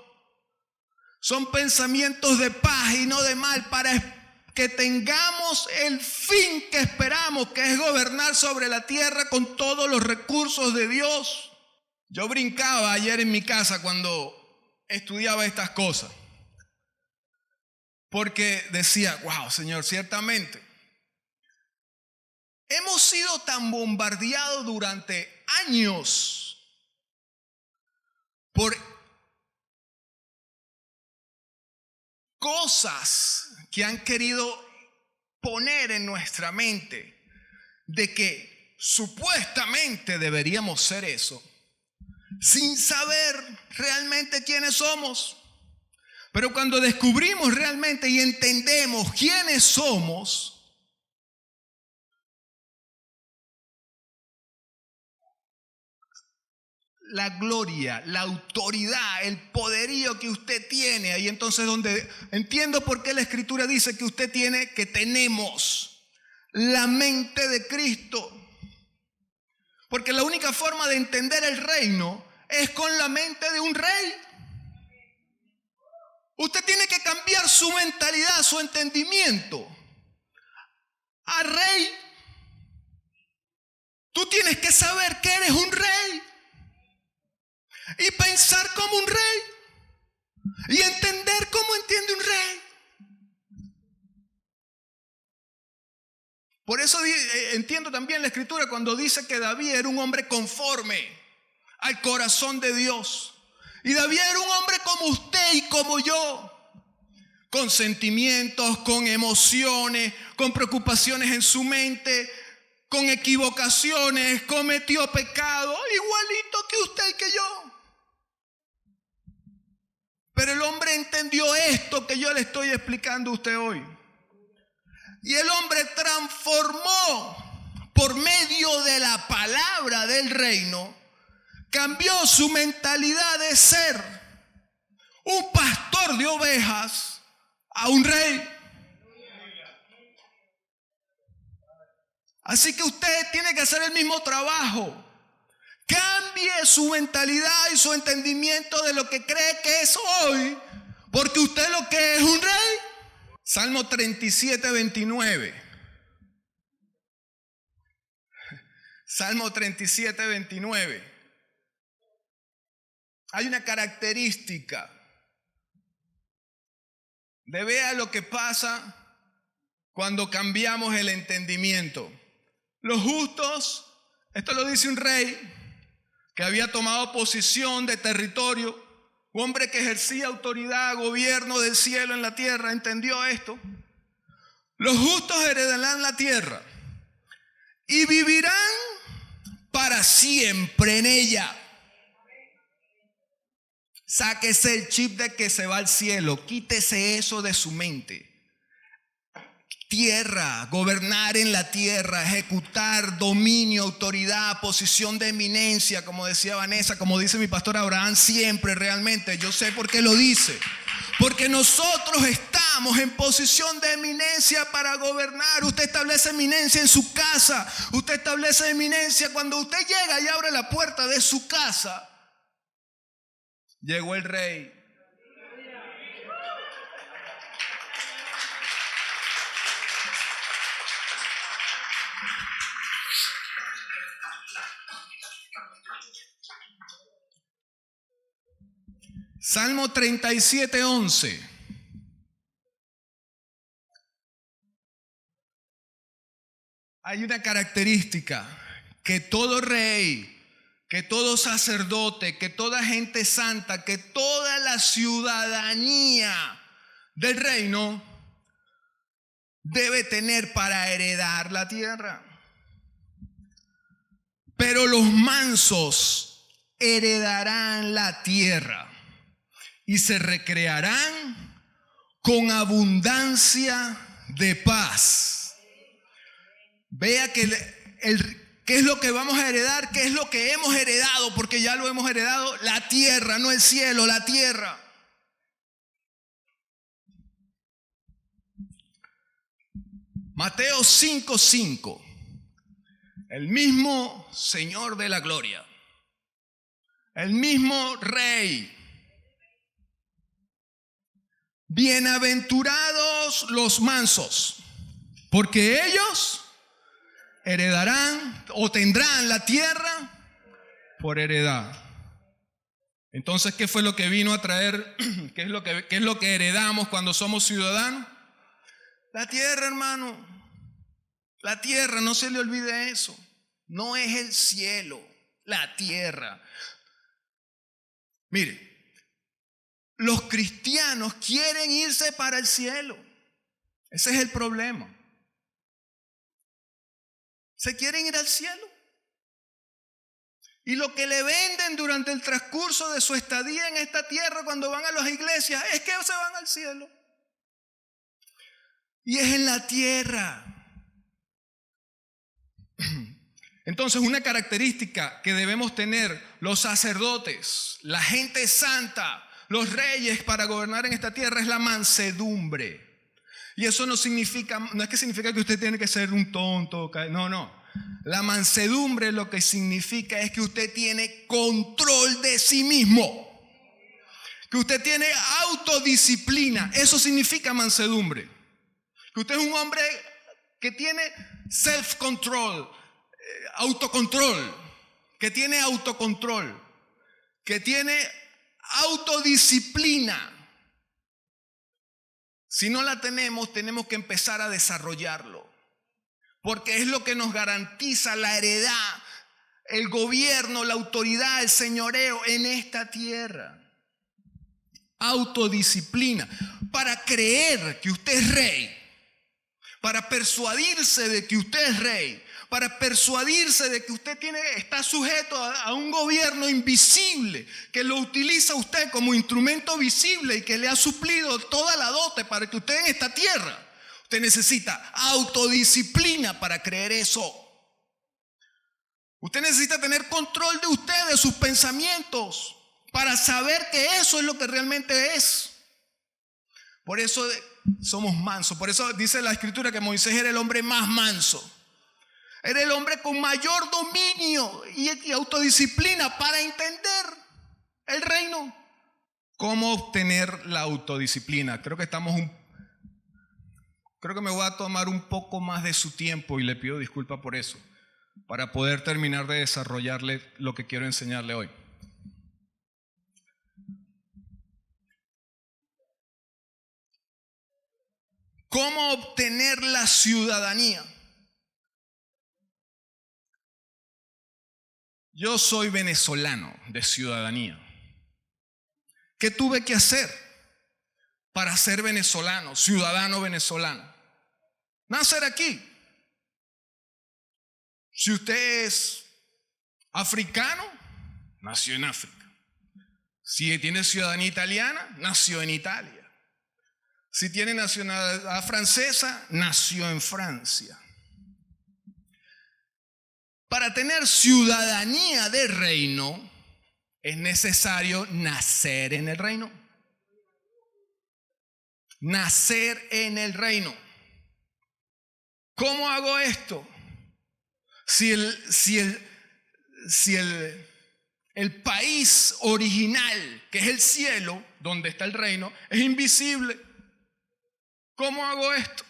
son pensamientos de paz y no de mal, para que tengamos el fin que esperamos, que es gobernar sobre la tierra con todos los recursos de Dios. Yo brincaba ayer en mi casa cuando estudiaba estas cosas, porque decía: wow, Señor, ciertamente hemos sido tan bombardeados durante años por cosas que han querido poner en nuestra mente de que supuestamente deberíamos ser eso, sin saber realmente quiénes somos. Pero cuando descubrimos realmente y entendemos quiénes somos, la gloria, la autoridad, el poderío que usted tiene, ahí entonces donde entiendo por qué la Escritura dice que usted tiene, que tenemos la mente de Cristo. Porque la única forma de entender el reino es con la mente de un rey. Usted tiene que cambiar su mentalidad, su entendimiento a rey. Tú tienes que saber que eres un rey y pensar como un rey y entender cómo entiende un rey. Por eso entiendo también la Escritura cuando dice que David era un hombre conforme al corazón de Dios. Y David era un hombre como usted y como yo, con sentimientos, con emociones, con preocupaciones en su mente, con equivocaciones, cometió pecado, igualito que usted y que yo. Pero el hombre entendió esto que yo le estoy explicando a usted hoy. Y el hombre transformó por medio de la palabra del reino, cambió su mentalidad de ser un pastor de ovejas a un rey. Así que usted tiene que hacer el mismo trabajo Cambie su mentalidad y su entendimiento de lo que cree que es hoy, porque usted lo que es un rey. Salmo 37, 29. Salmo 37, 29. Hay una característica de vea lo que pasa cuando cambiamos el entendimiento. Los justos, esto lo dice un rey que había tomado posesión de territorio, un hombre que ejercía autoridad, gobierno del cielo en la tierra, entendió esto. Los justos heredarán la tierra y vivirán para siempre en ella. Sáquese el chip de que se va al cielo, quítese eso de su mente. Tierra, gobernar en la tierra, ejecutar dominio, autoridad, posición de eminencia, como decía Vanessa, como dice mi pastor Abraham siempre realmente. Yo sé por qué lo dice. Porque nosotros estamos en posición de eminencia para gobernar. Usted establece eminencia en su casa. Usted establece eminencia cuando usted llega y abre la puerta de su casa. Llegó el rey. Salmo 37, 11. Hay una característica que todo rey, que todo sacerdote, que toda gente santa, que toda la ciudadanía del reino debe tener para heredar la tierra. Pero los mansos heredarán la tierra y se recrearán con abundancia de paz. Vea que ¿qué es lo que vamos a heredar? ¿Qué es lo que hemos heredado? Porque ya lo hemos heredado, la tierra, no el cielo, la tierra. Mateo 5:5. El mismo Señor de la gloria, el mismo Rey. Bienaventurados los mansos, porque ellos heredarán o tendrán la tierra por heredad. Entonces, ¿qué fue lo que vino a traer? ¿Qué es lo que heredamos cuando somos ciudadanos? La tierra, hermano. La tierra, no se le olvide eso. No es el cielo, la tierra. Mire, los cristianos quieren irse para el cielo. Ese es el problema. Se quieren ir al cielo. Y lo que le venden durante el transcurso de su estadía en esta tierra cuando van a las iglesias es que se van al cielo. Y es en la tierra. Entonces, una característica que debemos tener los sacerdotes, la gente santa, los reyes para gobernar en esta tierra es la mansedumbre. Y eso no es que significa que usted tiene que ser un tonto, no. La mansedumbre lo que significa es que usted tiene control de sí mismo. Que usted tiene autodisciplina. Eso significa mansedumbre. Que usted es un hombre que tiene self-control, autocontrol. Que tiene autocontrol. Que tiene autodisciplina. Si no la tenemos, tenemos que empezar a desarrollarlo. Porque es lo que nos garantiza la heredad, el gobierno, la autoridad, el señoreo en esta tierra. Autodisciplina. Para creer que usted es rey. Para persuadirse de que usted es rey. Para persuadirse de que usted está sujeto a un gobierno invisible que lo utiliza usted como instrumento visible y que le ha suplido toda la dote para que usted en esta tierra. Usted necesita autodisciplina para creer eso. Usted necesita tener control de usted, de sus pensamientos, para saber que eso es lo que realmente es. Por eso somos mansos. Por eso dice la Escritura que Moisés era el hombre más manso. Era el hombre con mayor dominio y autodisciplina para entender el reino. ¿Cómo obtener la autodisciplina? Creo que me voy a tomar un poco más de su tiempo y le pido disculpas por eso, para poder terminar de desarrollarle lo que quiero enseñarle hoy. ¿Cómo obtener la ciudadanía? Yo soy venezolano de ciudadanía. ¿Qué tuve que hacer para ser venezolano, ciudadano venezolano? Nacer aquí. Si usted es africano, nació en África. Si tiene ciudadanía italiana, nació en Italia. Si tiene nacionalidad francesa, nació en Francia. Para tener ciudadanía del reino, es necesario nacer en el reino. Nacer en el reino. ¿Cómo hago esto? Si el país original, que es el cielo, donde está el reino, es invisible, ¿cómo hago esto?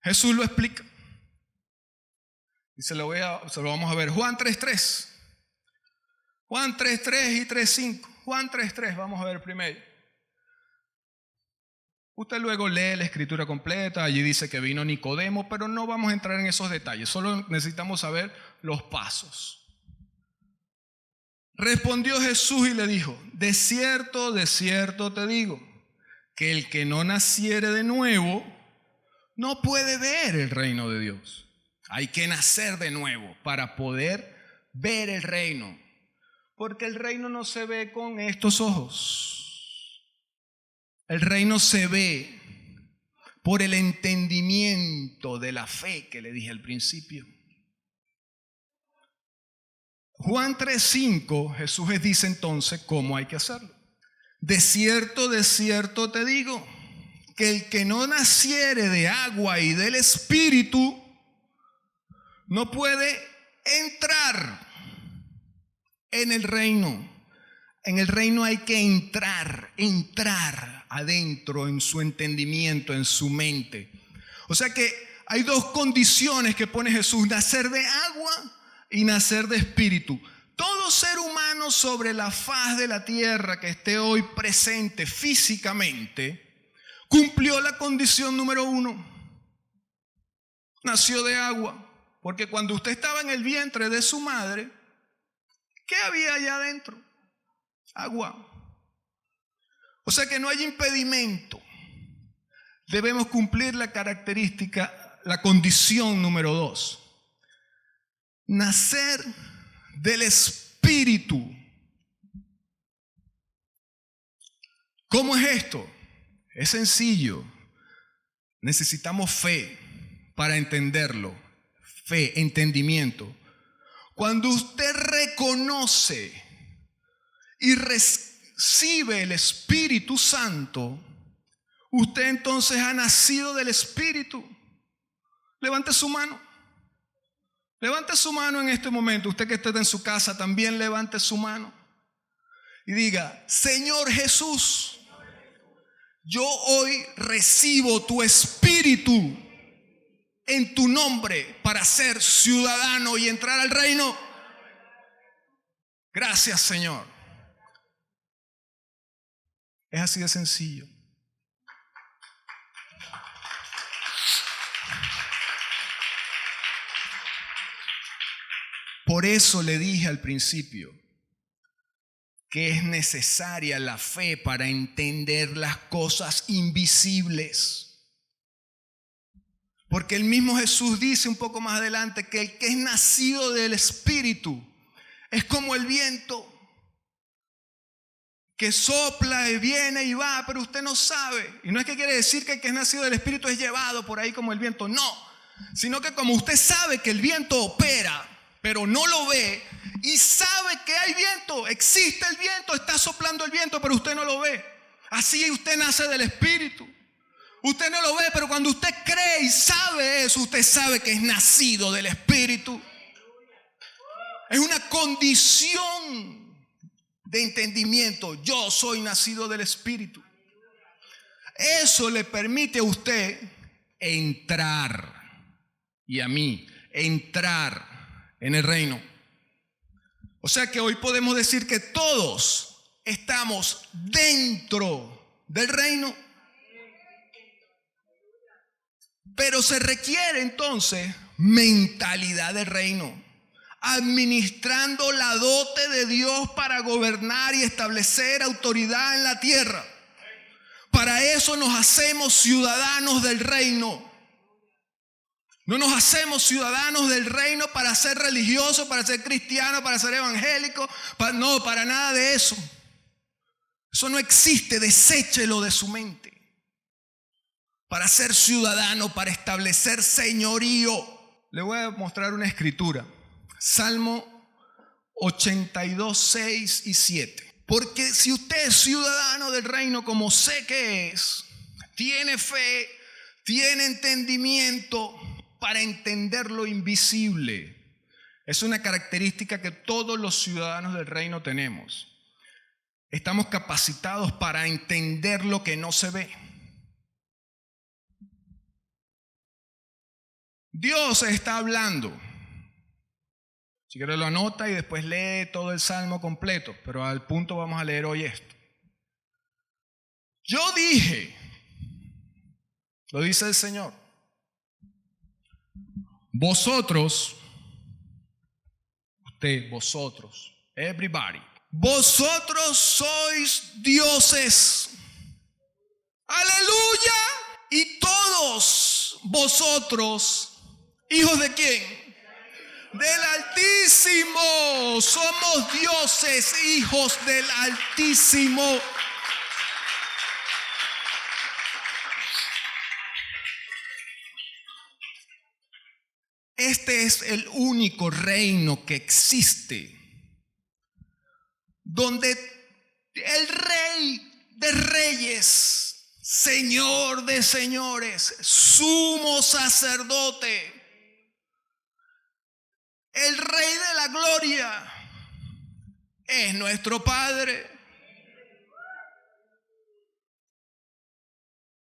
Jesús lo explica. Y se lo vamos a ver. Juan 3:3. Juan 3:3 y 3:5. Juan 3:3, vamos a ver primero. Usted luego lee la escritura completa, allí dice que vino Nicodemo, pero no vamos a entrar en esos detalles, solo necesitamos saber los pasos. Respondió Jesús y le dijo: de cierto te digo, que el que no naciere de nuevo no puede ver el reino de Dios. Hay que nacer de nuevo para poder ver el reino, porque el reino no se ve con estos ojos. El reino se ve por el entendimiento de la fe que le dije al principio. Juan 3:5, Jesús les dice entonces cómo hay que hacerlo. De cierto te digo, que el que no naciere de agua y del Espíritu no puede entrar en el reino. En el reino hay que entrar adentro en su entendimiento, en su mente. O sea que hay dos condiciones que pone Jesús: nacer de agua y nacer de espíritu. Todo ser humano sobre la faz de la tierra que esté hoy presente físicamente cumplió la condición número 1. Nació de agua. Porque cuando usted estaba en el vientre de su madre, ¿qué había allá adentro? Agua. O sea que no hay impedimento. Debemos cumplir la característica, la condición número 2. Nacer del Espíritu. ¿Cómo es esto? Es sencillo. Necesitamos fe para entenderlo. Fe, entendimiento. Cuando usted reconoce y recibe el Espíritu Santo, usted entonces ha nacido del Espíritu. Levante su mano. Levante su mano en este momento. Usted que esté en su casa también levante su mano. Y diga: Señor Jesús, yo hoy recibo tu Espíritu en tu nombre para ser ciudadano y entrar al reino. Gracias, Señor. Es así de sencillo. Por eso le dije al principio que es necesaria la fe para entender las cosas invisibles. Porque el mismo Jesús dice un poco más adelante que el que es nacido del Espíritu es como el viento que sopla y viene y va, pero usted no sabe. Y no es que quiere decir que el que es nacido del Espíritu es llevado por ahí como el viento, no. Sino que como usted sabe que el viento opera, pero no lo ve, y sabe que hay viento, existe el viento, está soplando el viento, pero usted no lo ve. Así usted nace del Espíritu. Usted no lo ve, pero cuando usted cree y sabe eso, usted sabe que es nacido del Espíritu. Es una condición de entendimiento. Yo soy nacido del Espíritu. Eso le permite a usted entrar, y a mí, entrar en el reino. O sea que hoy podemos decir que todos estamos dentro del reino. Pero se requiere entonces mentalidad del reino, administrando la dote de Dios para gobernar y establecer autoridad en la tierra. Para eso nos hacemos ciudadanos del reino. No nos hacemos ciudadanos del reino para ser religiosos, para ser cristianos, para ser evangélicos. No, para nada de eso. Eso no existe, deséchelo de su mente. Para ser ciudadano, para establecer señorío. Le voy a mostrar una escritura. Salmo 82, 6 y 7. Porque si usted es ciudadano del reino, como sé que es, tiene fe, tiene entendimiento para entender lo invisible. Es una característica que todos los ciudadanos del reino tenemos. Estamos capacitados para entender lo que no se ve. Dios está hablando. Si quiere lo anota y después lee todo el salmo completo, pero al punto vamos a leer hoy esto. Yo dije, lo dice el Señor, vosotros, usted, vosotros, everybody, vosotros sois dioses. Aleluya. Y todos vosotros, ¿hijos de quién? Del Altísimo. Somos dioses, hijos del Altísimo. Este es el único reino que existe, donde el Rey de Reyes, Señor de Señores, sumo sacerdote, el Rey de la Gloria, es nuestro Padre.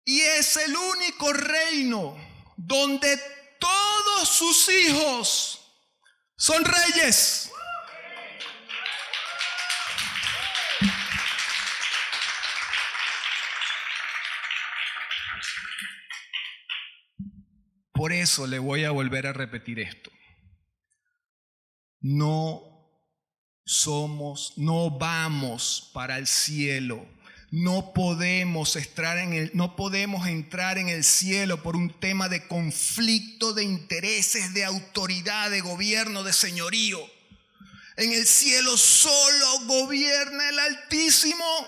Y es el único reino donde todos sus hijos son reyes. Por eso le voy a volver a repetir esto. No vamos para el cielo. No podemos entrar en el cielo por un tema de conflicto de intereses, de autoridad, de gobierno, de señorío. En el cielo solo gobierna el Altísimo.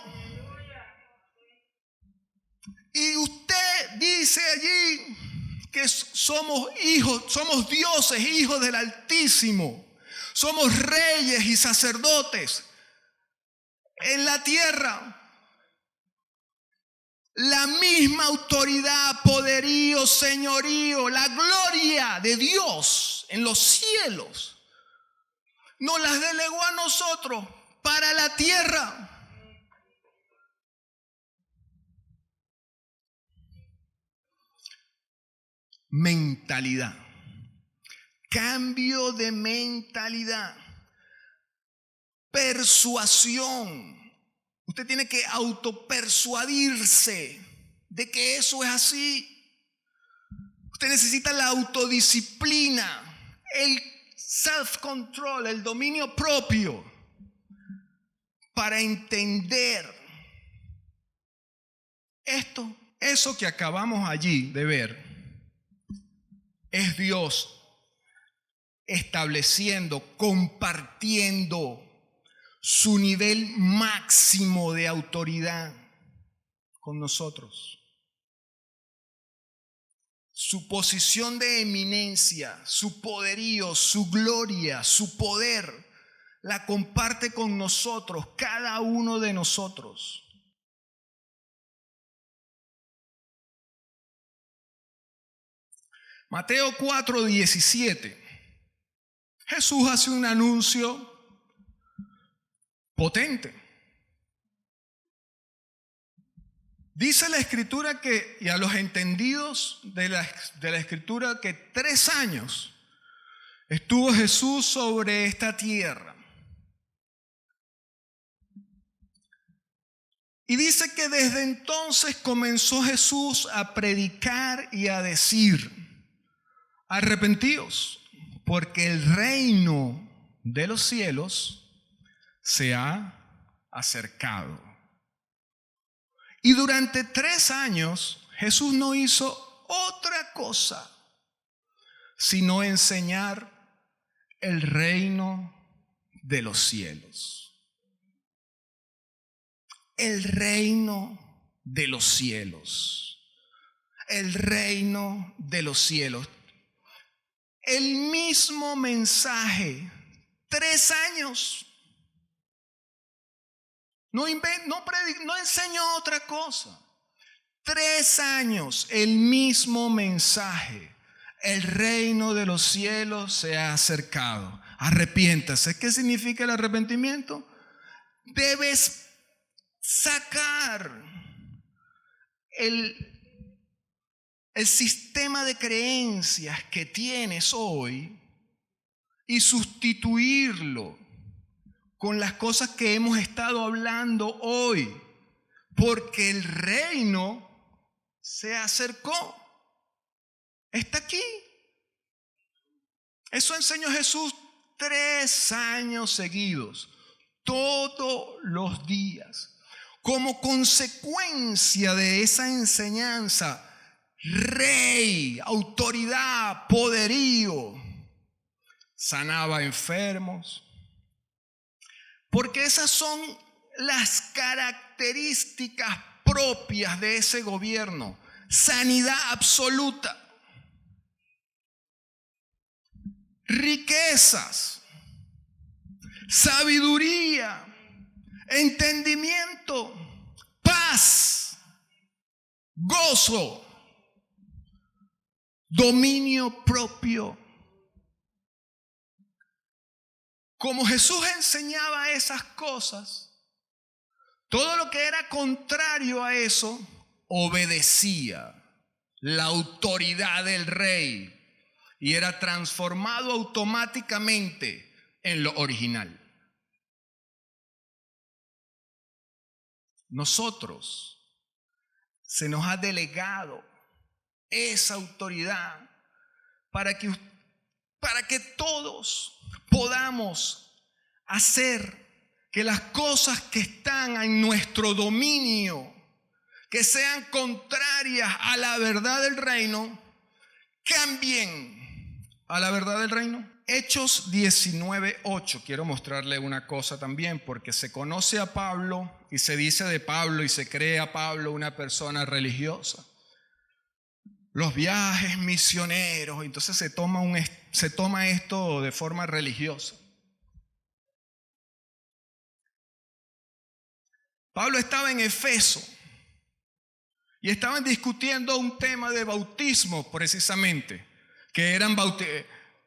Y usted dice allí que somos hijos, somos dioses, hijos del Altísimo. Somos reyes y sacerdotes en la tierra. La misma autoridad, poderío, señorío, la gloria de Dios en los cielos nos las delegó a nosotros para la tierra. Mentalidad. Cambio de mentalidad. Persuasión. Usted tiene que autopersuadirse de que eso es así. Usted necesita la autodisciplina, el self-control, el dominio propio para entender esto. Eso que acabamos allí de ver es Dios estableciendo, compartiendo su nivel máximo de autoridad con nosotros. Su posición de eminencia, su poderío, su gloria, su poder, la comparte con nosotros, cada uno de nosotros. Mateo 4:17. Jesús hace un anuncio potente. Dice la Escritura que, y a los entendidos de la Escritura, que 3 años estuvo Jesús sobre esta tierra. Y dice que desde entonces comenzó Jesús a predicar y a decir: arrepentíos, porque el reino de los cielos se ha acercado. Y durante 3 años Jesús no hizo otra cosa sino enseñar el reino de los cielos. El reino de los cielos. El reino de los cielos. El mismo mensaje, 3 años. No enseñó otra cosa. 3 años, el mismo mensaje. El reino de los cielos se ha acercado. Arrepiéntase. ¿Qué significa el arrepentimiento? Debes sacar el sistema de creencias que tienes hoy y sustituirlo con las cosas que hemos estado hablando hoy, porque el reino se acercó, está aquí. Eso enseñó Jesús 3 años seguidos, todos los días. Como consecuencia de esa enseñanza, rey, autoridad, poderío, sanaba enfermos, porque esas son las características propias de ese gobierno. Sanidad absoluta, riquezas, sabiduría, entendimiento, paz, gozo, dominio propio. Como Jesús enseñaba esas cosas, todo lo que era contrario a eso obedecía la autoridad del rey y era transformado automáticamente en lo original. Nosotros se nos ha delegado esa autoridad para que todos podamos hacer que las cosas que están en nuestro dominio, que sean contrarias a la verdad del reino, cambien a la verdad del reino. Hechos 19:8. Quiero mostrarle una cosa también, porque se conoce a Pablo y se dice de Pablo y se cree a Pablo una persona religiosa. Los viajes misioneros, entonces se toma esto de forma religiosa. Pablo estaba en Efeso y estaban discutiendo un tema de bautismo precisamente, que eran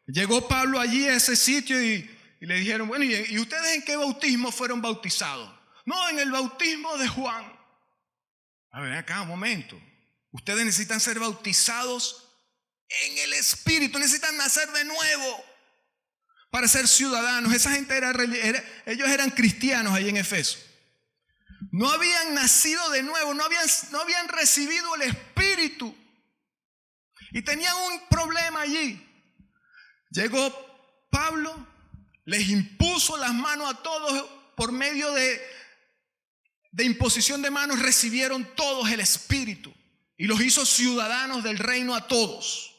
Llegó Pablo allí a ese sitio y le dijeron: bueno, ¿y ustedes en qué bautismo fueron bautizados? No, en el bautismo de Juan. A ver, acá un momento. Ustedes necesitan ser bautizados en el Espíritu, necesitan nacer de nuevo para ser ciudadanos. Esa gente ellos eran cristianos allí en Efeso. No habían nacido de nuevo, no habían recibido el Espíritu y tenían un problema allí. Llegó Pablo, les impuso las manos a todos. Por medio de imposición de manos recibieron todos el Espíritu y los hizo ciudadanos del reino a todos.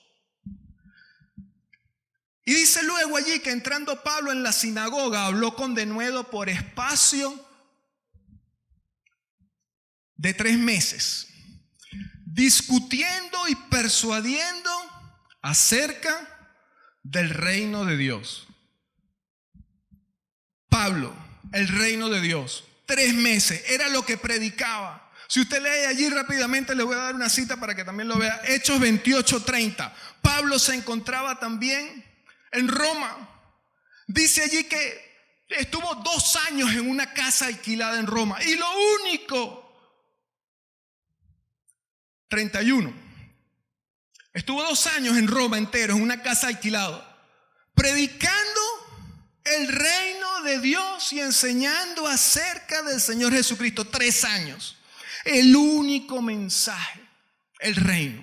Y dice luego allí que entrando Pablo en la sinagoga habló con denuedo por espacio de 3 meses, discutiendo y persuadiendo acerca del reino de Dios. Pablo, el reino de Dios, 3 meses, era lo que predicaba. Si usted lee allí rápidamente, le voy a dar una cita para que también lo vea. Hechos 28:30. Pablo se encontraba también en Roma. Dice allí que estuvo 2 años en una casa alquilada en Roma. Y lo único, 31. Estuvo 2 años en Roma entero, en una casa alquilada, predicando el reino de Dios y enseñando acerca del Señor Jesucristo. 3 años. El único mensaje, el reino.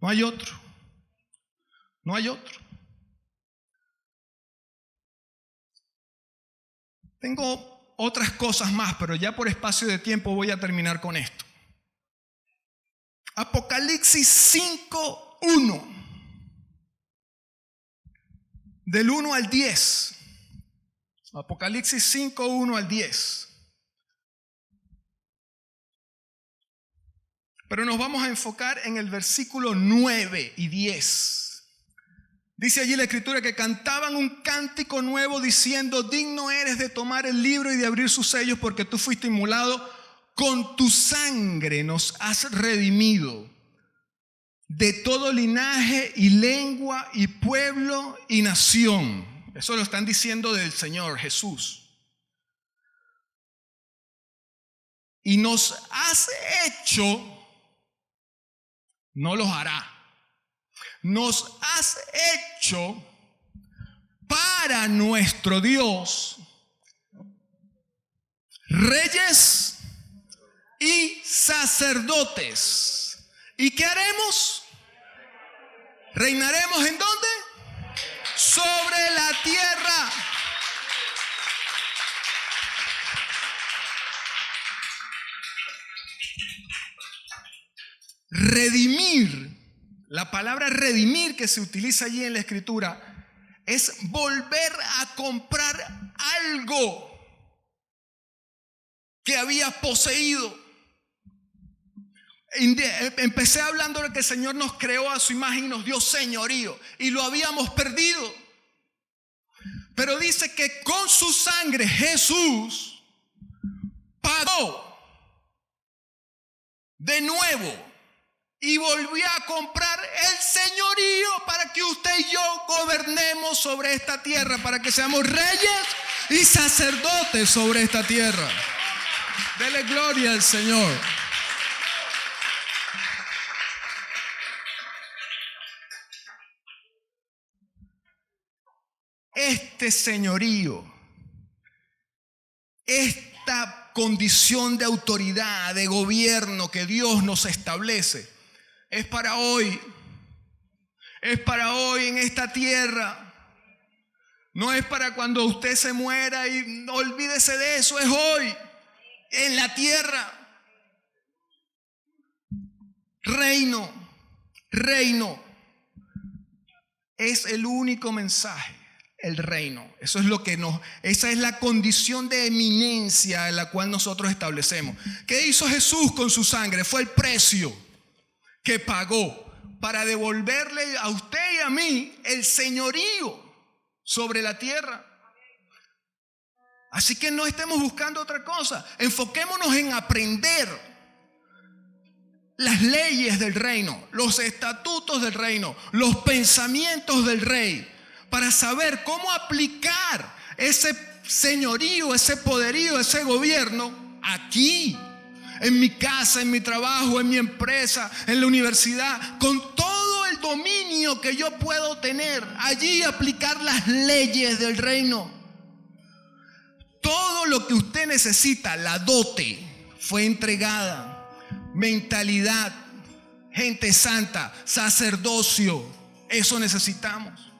No hay otro. No hay otro. Tengo otras cosas más, pero ya por espacio de tiempo voy a terminar con esto. Apocalipsis 5:1. Del 1 al 10. Apocalipsis 5:1 al 10. Pero nos vamos a enfocar en el versículo 9 y 10. Dice allí la escritura que cantaban un cántico nuevo diciendo: digno eres de tomar el libro y de abrir sus sellos, porque tú fuiste inmolado, con tu sangre nos has redimido de todo linaje y lengua y pueblo y nación. Eso lo están diciendo del Señor Jesús. Y nos has hecho, no los hará, nos has hecho para nuestro Dios reyes y sacerdotes. ¿Y qué haremos? ¿Reinaremos en dónde? Sobre la tierra. Redimir, la palabra redimir que se utiliza allí en la escritura es volver a comprar algo que había poseído. Empecé hablando de que el Señor nos creó a su imagen y nos dio señorío y lo habíamos perdido. Pero dice que con su sangre Jesús pagó de nuevo y volvió a comprar el señorío para que usted y yo gobernemos sobre esta tierra, para que seamos reyes y sacerdotes sobre esta tierra. Dele gloria al Señor. Este señorío, esta condición de autoridad, de gobierno que Dios nos establece, es para hoy. Es para hoy en esta tierra. No es para cuando usted se muera y no olvídese de eso. Es hoy, en la tierra. Reino. Es el único mensaje. El reino. Eso es lo que esa es la condición de eminencia en la cual nosotros establecemos. ¿Qué hizo Jesús con su sangre? Fue el precio que pagó para devolverle a usted y a mí el señorío sobre la tierra. Así que no estemos buscando otra cosa. Enfoquémonos en aprender las leyes del reino, los estatutos del reino, los pensamientos del rey, para saber cómo aplicar ese señorío, ese poderío, ese gobierno aquí, en mi casa, en mi trabajo, en mi empresa, en la universidad, con todo el dominio que yo puedo tener. Allí aplicar las leyes del reino. Todo lo que usted necesita, la dote, fue entregada. Mentalidad, gente santa, sacerdocio, eso necesitamos.